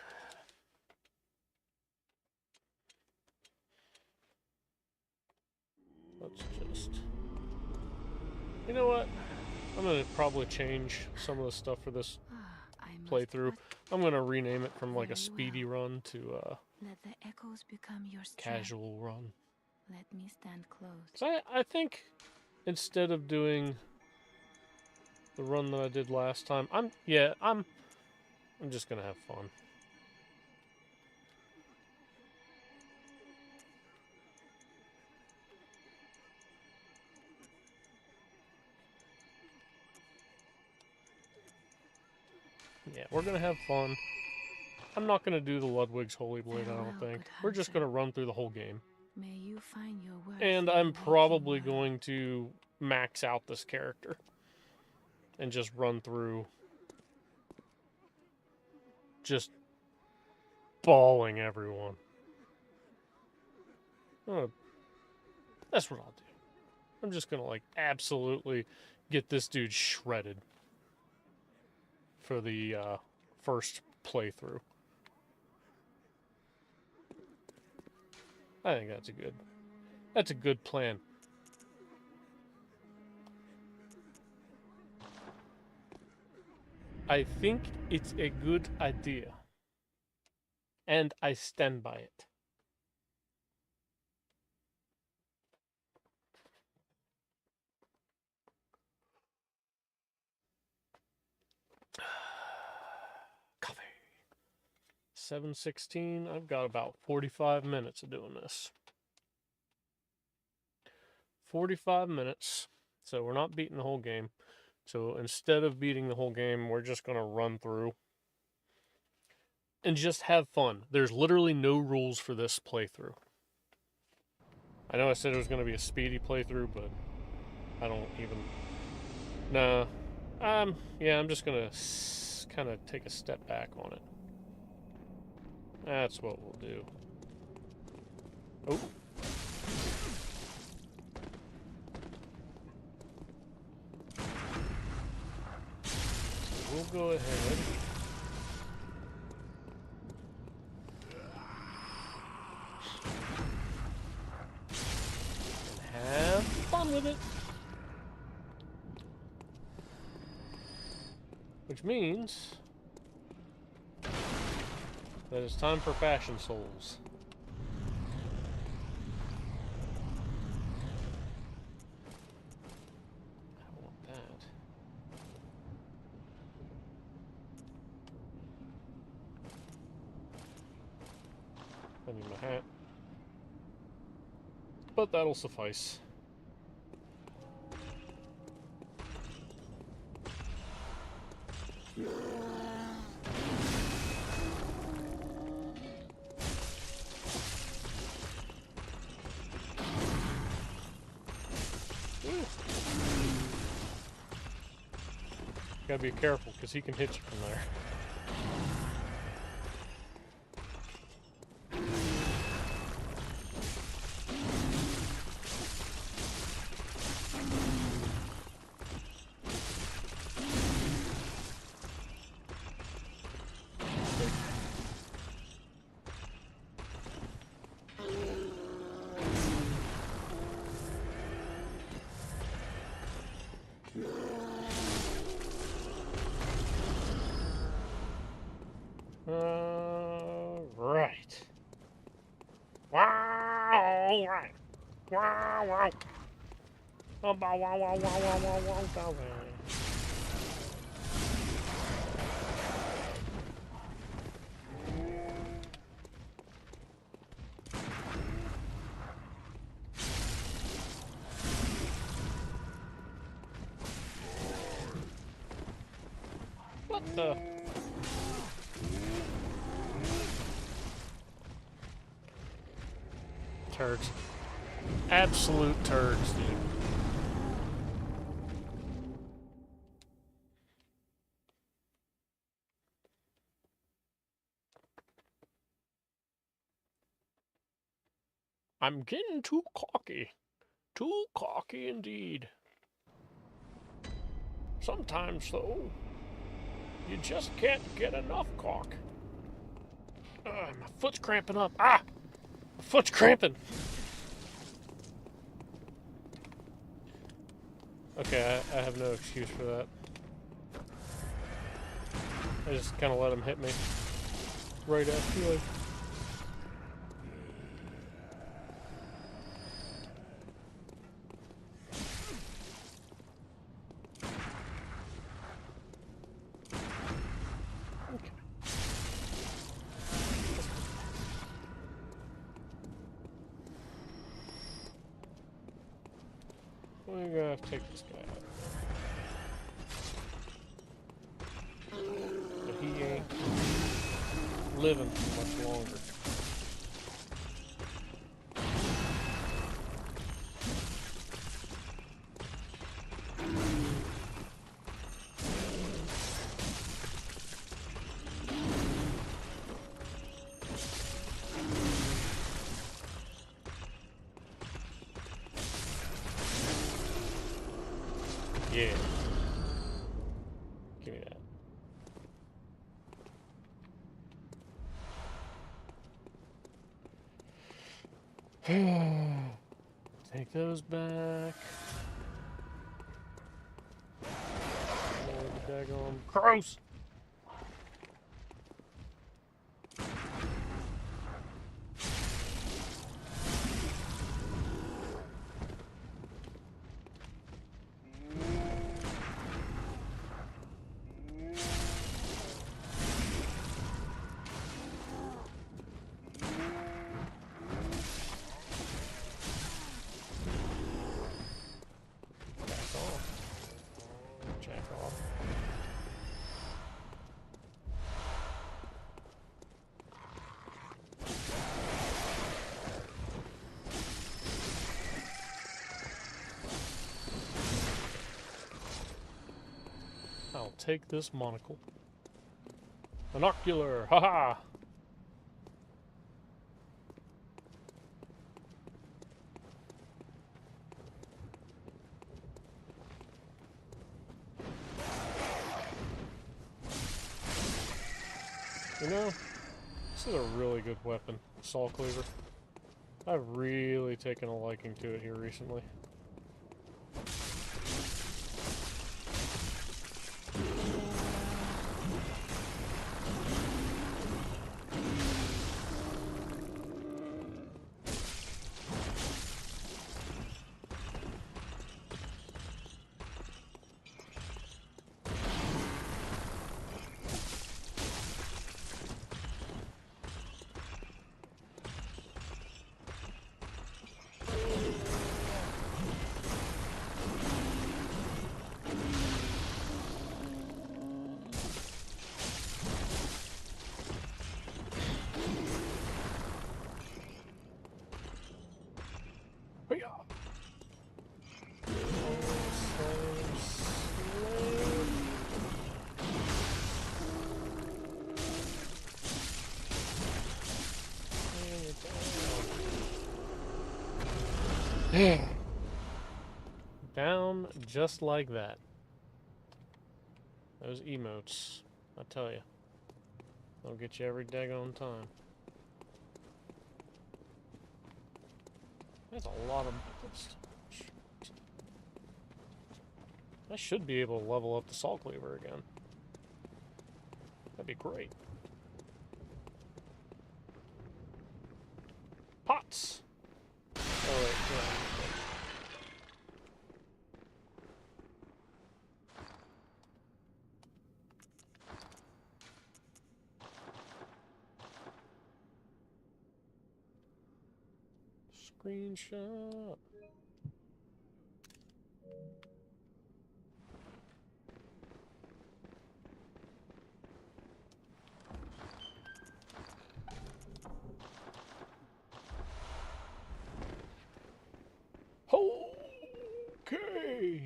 Let's just... You know what? I'm gonna probably change some of the stuff for this playthrough. I'm gonna rename it from like a speedy run to Let the echoes become your casual run. Let me stand close. So I think instead of doing the run that I did last time, I'm just gonna have fun. Yeah, we're gonna have fun. I'm not gonna do the Ludwig's Holy Blade, I don't think. We're just gonna run through the whole game. May you find your worth And in I'm the probably waking world. going to max out this character. And just run through. Just bawling everyone. I'm gonna That's what I'll do. I'm just gonna like absolutely get this dude shredded for the first playthrough. I think that's a good plan. I think it's a good idea. And I stand by it. Coffee. 7:16. I've got about 45 minutes of doing this. 45 minutes. So we're not beating the whole game. So instead of beating the whole game, we're just going to run through and just have fun. There's literally no rules for this playthrough. I know I said it was going to be a speedy playthrough, but I don't even... Nah. Yeah, I'm just going to kind of take a step back on it. That's what we'll do. Oh. We'll go ahead. And have fun with it. Which means that it's time for Fashion Souls. I want that. I need my hat. But that'll suffice. Gotta be careful, because he can hit you from there. Right. Wow, right. Wow, wow. Oh, wow, wow, wow, wow, wow, wow, wow, wow. What the? Turds. Absolute turds, dude. I'm getting too cocky. Too cocky indeed. Sometimes, though, you just can't get enough cock. My foot's cramping up. Ah! My foot's cramping. Okay, I have no excuse for that. I just kind of let him hit me. Right after you. We're gonna have to take this guy out. But he ain't living much longer. Yeah. Give me that. Take those back. Oh, the daggone crows! I'll take this monocle. Monocular! Haha! You know, this is a really good weapon, Saw Cleaver. I've really taken a liking to it here recently. Down just like that. Those emotes, I tell you, they'll get you every daggone time. That's a lot of... I should be able to level up the Saw Cleaver again. That'd be great. Pots! Oh, wait, yeah. Screenshot. Okay.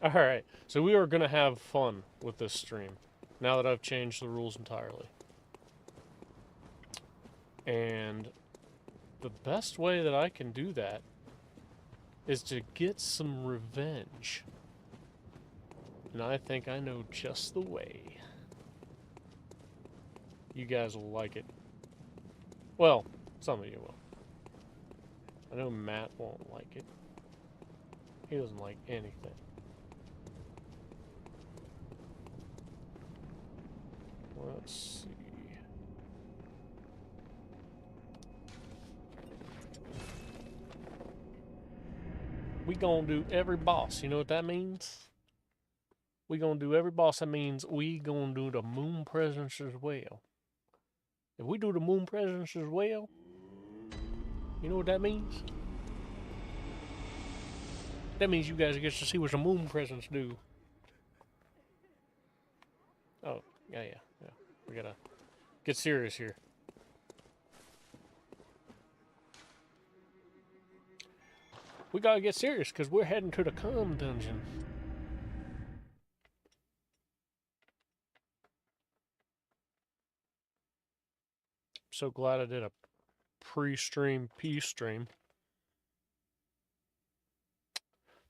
Alright, so we are going to have fun with this stream, now that I've changed the rules entirely. And the best way that I can do that is to get some revenge. And I think I know just the way. You guys will like it. Well, some of you will. I know Matt won't like it. He doesn't like anything. Let's see. We gonna do every boss. You know what that means? We gonna do every boss. That means we gonna do the moon presence as well. If we do the moon presence as well, you know what that means? That means you guys get to see what the moon presence do. Oh, yeah. We gotta get serious here. We gotta get serious because we're heading to the calm dungeon. So glad I did a pre-stream peace stream.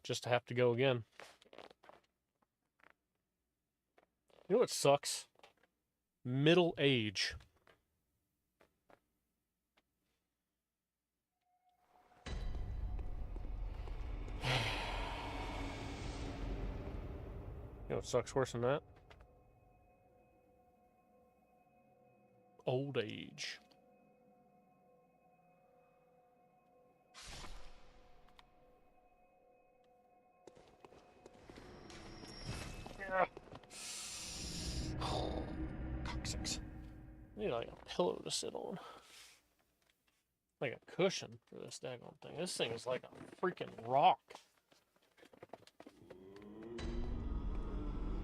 Just to have to go again. You know what sucks? Middle age. You know what sucks worse than that? Old age. Coccyx. I need like a pillow to sit on. Like a cushion for this daggone thing. This thing is like a freaking rock.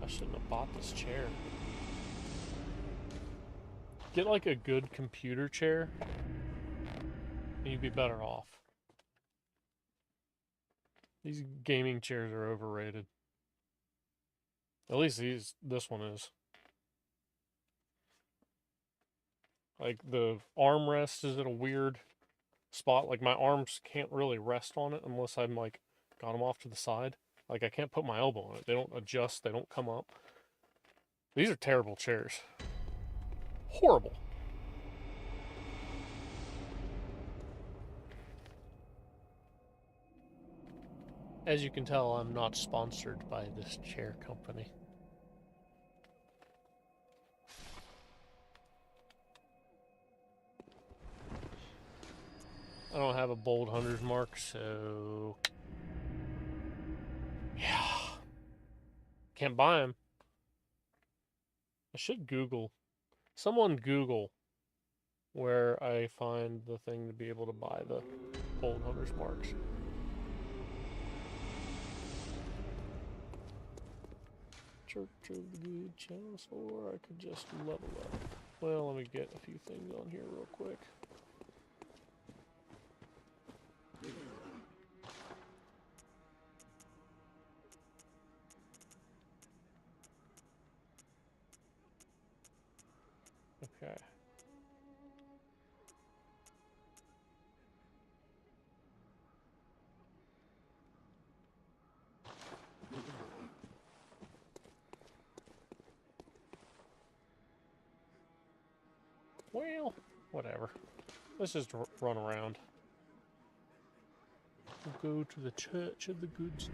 I shouldn't have bought this chair. Get like a good computer chair, and you'd be better off. These gaming chairs are overrated. At least this one is. Like the armrest is at a weird spot. Like my arms can't really rest on it unless I'm like got them off to the side. Like I can't put my elbow on it. They don't adjust. They don't come up. These are terrible chairs. Horrible. As you can tell, I'm not sponsored by this chair company. I don't have a bold hunter's mark, so yeah, can't buy them. I should Google. Someone Google where I find the thing to be able to buy the bold hunter's marks. Church of the Good Chance, or I could just level up. Well, let me get a few things on here real quick. Okay. Well, whatever. Let's just run around. We'll go to the Church of the Goods.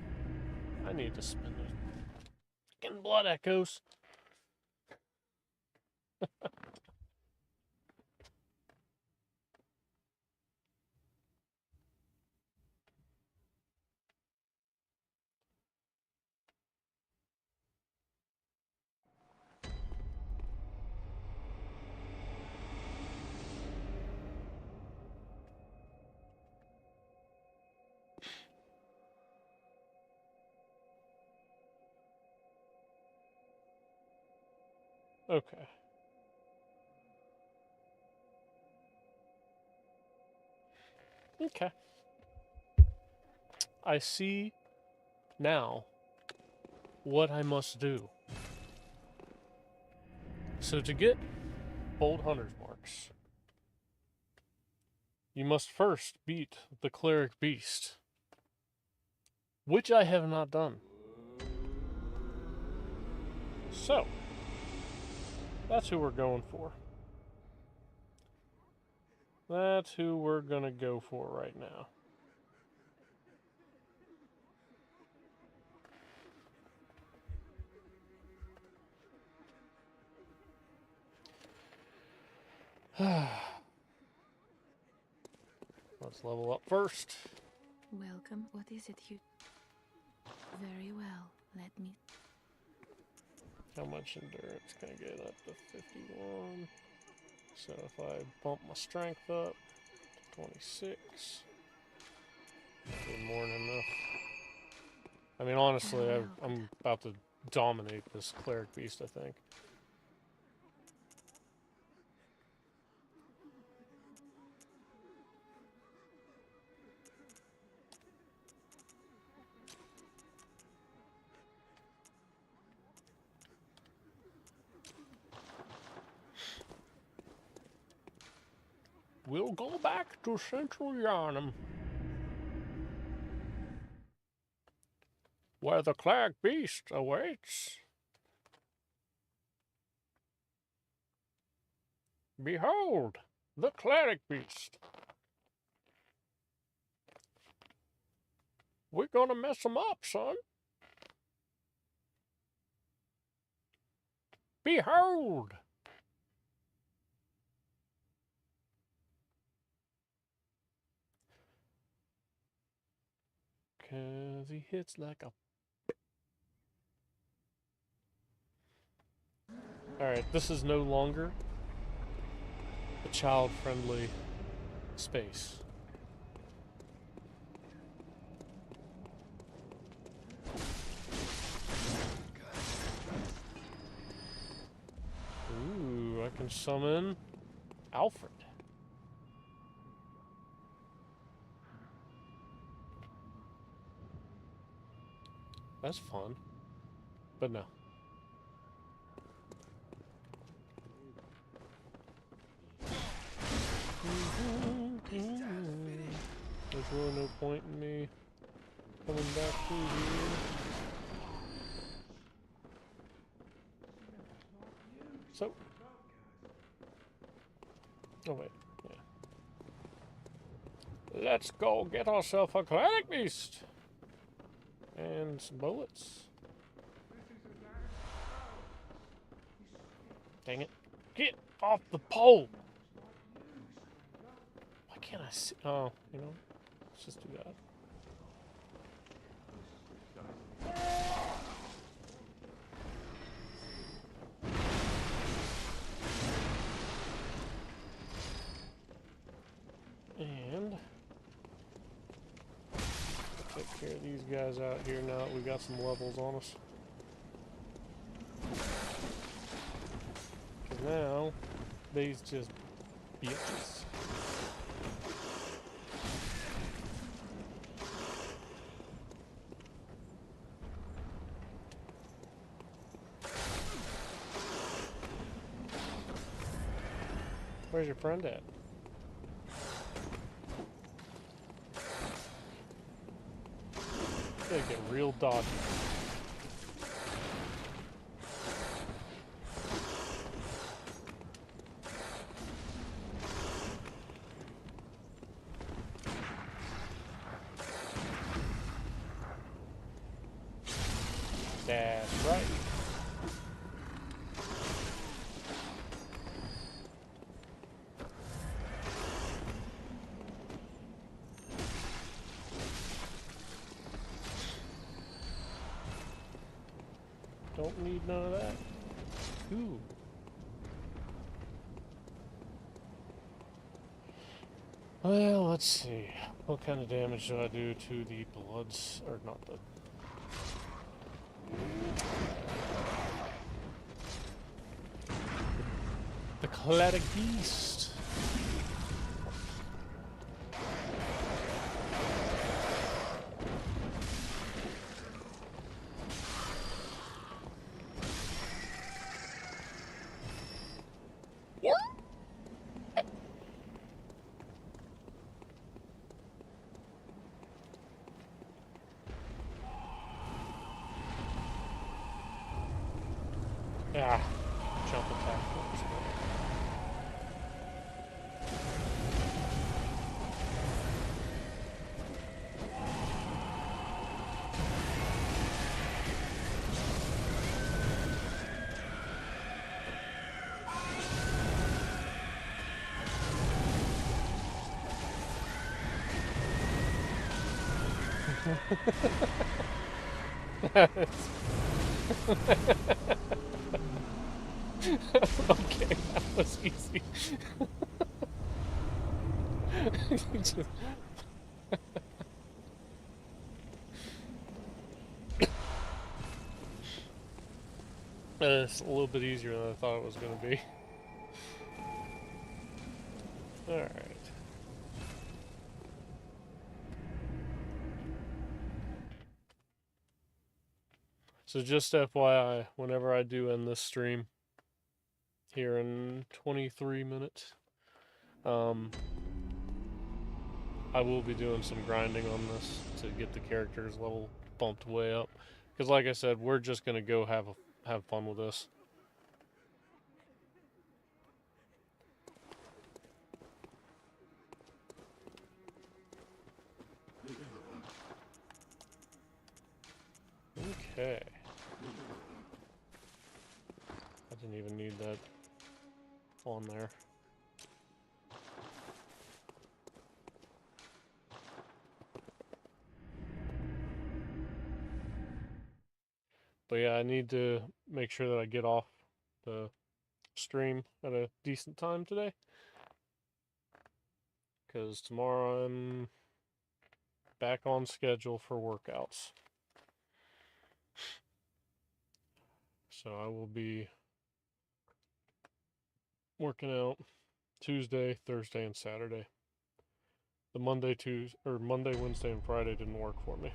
I need to spend it. Getting blood echoes. Okay. Okay. I see now what I must do. So to get bold hunter's marks, you must first beat the cleric beast, which I have not done. So, that's who we're going for. That's who we're gonna go for right now. Let's level up first. Welcome. What is it you... Very well. Let me... How much endurance can I get up to 51? So if I bump my strength up to 26, that'd be more than enough. I mean, honestly, I'm about to dominate this cleric beast, I think. We'll go back to Central Yharnam, where the cleric beast awaits. Behold, the cleric beast. We're gonna mess him up, son. Behold! Cause he hits like a... Alright, this is no longer a child-friendly space. Ooh, I can summon Alfred. That's fun. But no. There's really no point in me coming back through here. So. Oh wait, yeah. Let's go get ourselves a cleric beast! And some bullets. Dang it. Get off the pole! Why can't I see? Oh, you know, let's just do that. And take care of these guys out here now that we got some levels on us. Because now, these just bitches. Where's your friend at? Gotta get real dodgy. That's right. Don't need none of that. Ooh. Well, let's see. What kind of damage do I do to the bloods, or not the cleric beast? Ah, jump attack. Okay, that was easy. Just... it's a little bit easier than I thought it was going to be. Alright. So just FYI, whenever I do end this stream, here in 23 minutes, I will be doing some grinding on this to get the characters level bumped way up. Because like I said, we're just going to go have fun with this. Okay. I didn't even need that on there. But yeah, I need to make sure that I get off the stream at a decent time today. Because tomorrow I'm back on schedule for workouts. So I will be working out Tuesday, Thursday, and Saturday. The Monday, Wednesday, and Friday didn't work for me.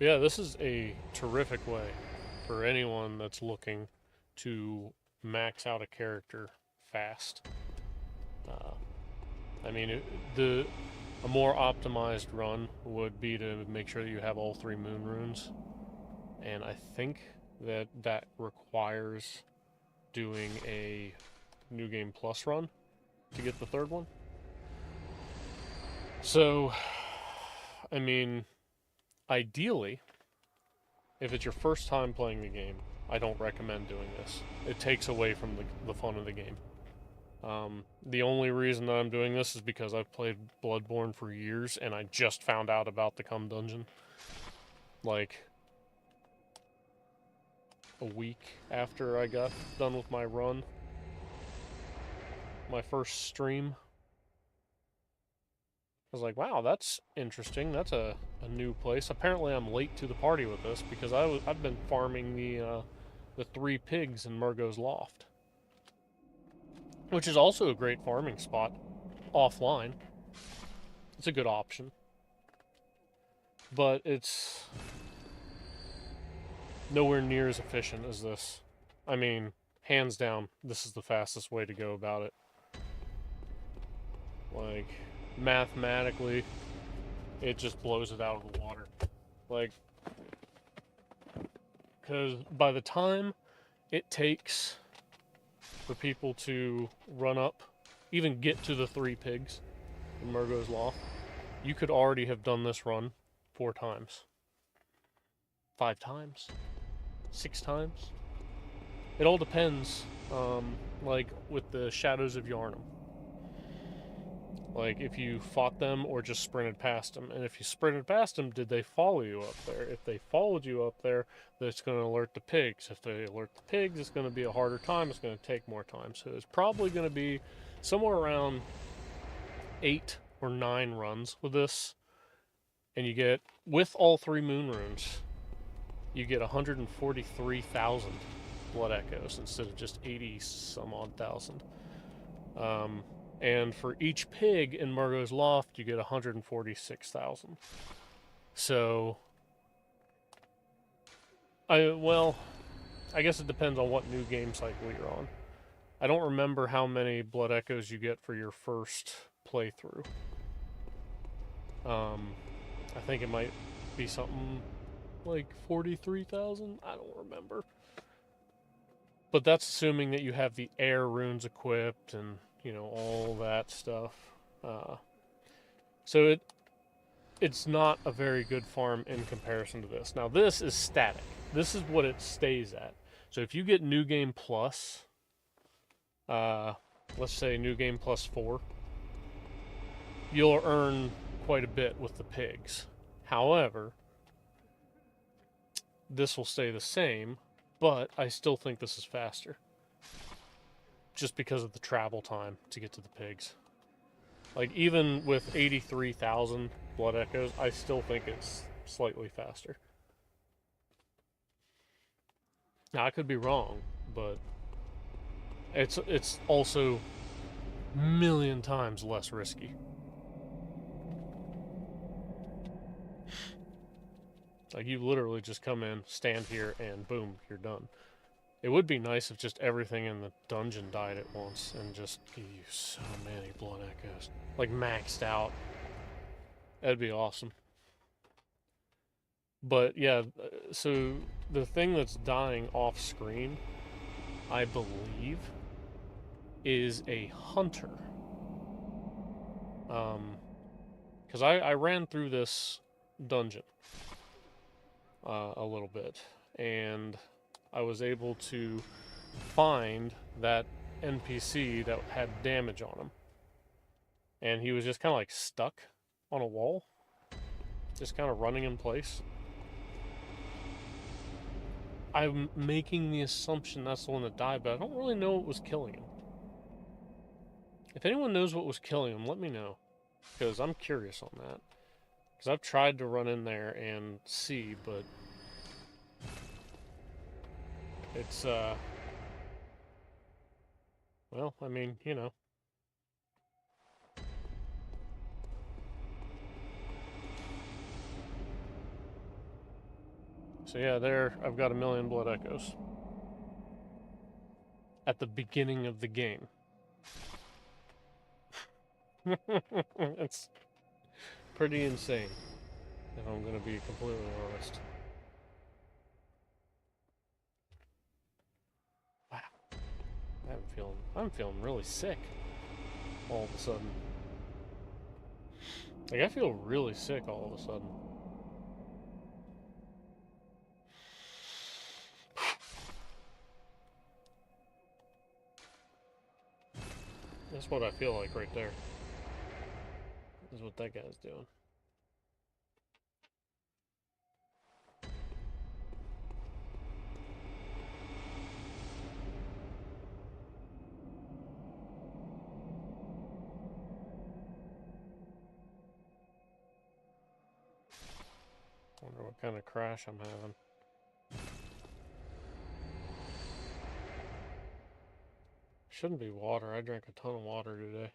Yeah, this is a terrific way for anyone that's looking to max out a character fast. I mean, a more optimized run would be to make sure that you have all 3 moon runes, and I think that requires doing a New Game Plus run to get the 3rd one. So, I mean, ideally, if it's your first time playing the game, I don't recommend doing this. It takes away from the fun of the game. The only reason that I'm doing this is because I've played Bloodborne for years, and I just found out about the Cum Dungeon. Like, a week after I got done with my run. My first stream. I was like, wow, that's interesting. That's a new place. Apparently I'm late to the party with this, because I've been farming the 3 pigs in Murgo's Loft. Which is also a great farming spot offline. It's a good option. But it's nowhere near as efficient as this. I mean, hands down, this is the fastest way to go about it. Like, mathematically, it just blows it out of the water. Like, because by the time it takes for people to run up, even get to the 3 pigs in Murgo's Loft, you could already have done this run 4 times. 5 times. 6 times. It all depends, like, with the Shadows of Yharnam. Like, if you fought them or just sprinted past them. And if you sprinted past them, did they follow you up there? If they followed you up there, that's going to alert the pigs. If they alert the pigs, it's going to be a harder time. It's going to take more time. So it's probably going to be somewhere around 8 or 9 runs with this. And you get, with all 3 moon runes, you get 143,000 blood echoes instead of just 80 some odd thousand. And for each pig in Murgo's Loft, you get 146,000. So, I guess it depends on what new game cycle you're on. I don't remember how many blood echoes you get for your first playthrough. I think it might be something like 43,000. I don't remember. But that's assuming that you have the air runes equipped and, you know, all that stuff. So it's not a very good farm in comparison to this. Now, this is static. This is what it stays at. So if you get New Game Plus, let's say New Game Plus 4, you'll earn quite a bit with the pigs. However, this will stay the same, but I still think this is faster. Just because of the travel time to get to the pigs. Like, even with 83,000 blood echoes, I still think it's slightly faster. Now, I could be wrong, but it's also a million times less risky. Like, you literally just come in, stand here, and boom, you're done. It would be nice if just everything in the dungeon died at once and just give you so many blood echoes. Like, maxed out. That'd be awesome. But yeah, so the thing that's dying off screen, I believe, is a hunter. Because I ran through this dungeon a little bit, and I was able to find that NPC that had damage on him. And he was just kind of like stuck on a wall, just kind of running in place. I'm making the assumption that's the one that died, but I don't really know what was killing him. If anyone knows what was killing him, let me know, because I'm curious on that. Because I've tried to run in there and see, but it's, well, I mean, you know. So yeah, there, I've got 1,000,000 blood echoes. At the beginning of the game. It's pretty insane, if I'm going to be completely honest. Wow. I'm feeling really sick all of a sudden. Like, I feel really sick all of a sudden. That's what I feel like right there. Is what that guy's doing. Wonder what kind of crash I'm having. Shouldn't be water. I drank a ton of water today.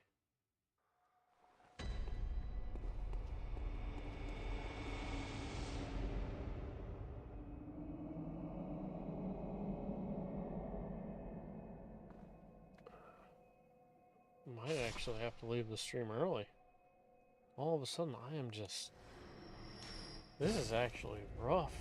Might actually have to leave the stream early. All of a sudden, I am just... This is actually rough.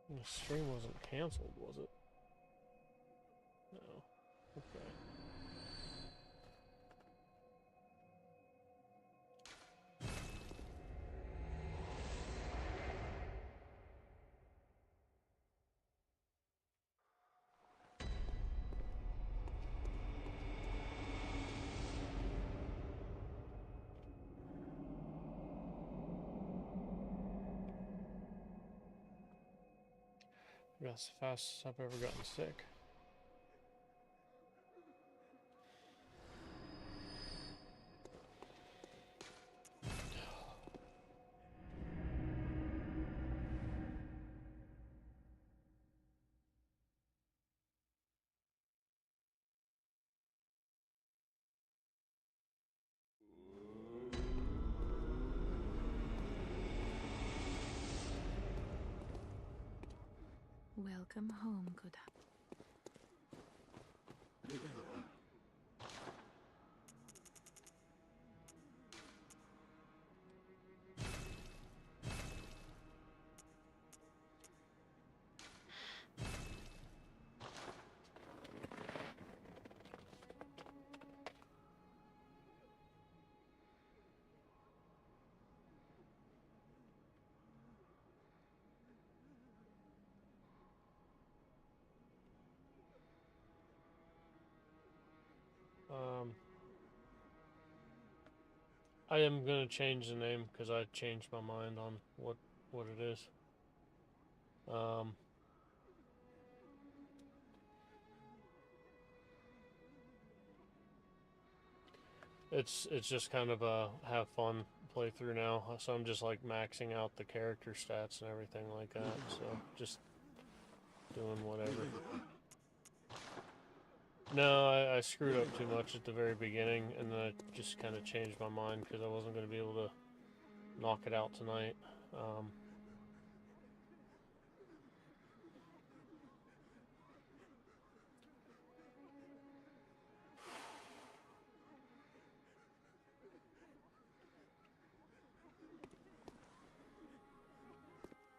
The stream wasn't canceled, was it? No. Okay. That's the fastest I've ever gotten sick. Welcome home, Koda. I am gonna change the name because I changed my mind on what it is. Um, it's just kind of a have fun playthrough now. So I'm just like maxing out the character stats and everything like that. So just doing whatever. No, I screwed up too much at the very beginning, and then I just kind of changed my mind because I wasn't going to be able to knock it out tonight.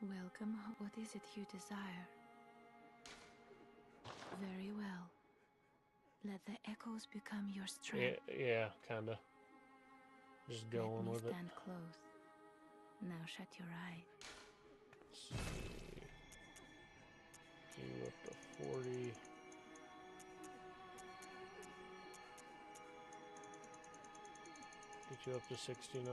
Welcome. What is it you desire? Very well. Let the echoes become your strength. Yeah, kind of. Just going Let me with it. stand close. Now shut your eye. Let's see. Do up to 40. Get you up to 69.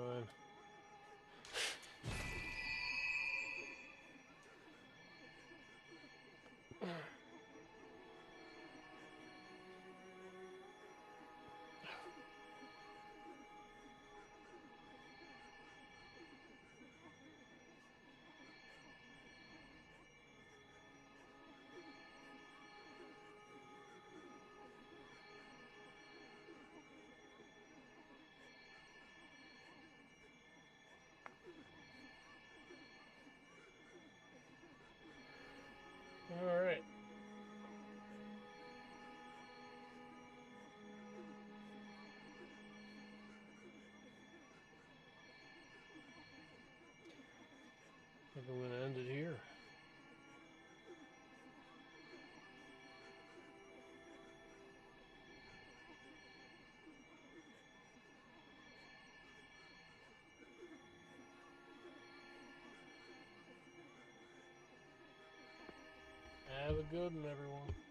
All right. I think I'm going to end it here. Have a good one, everyone.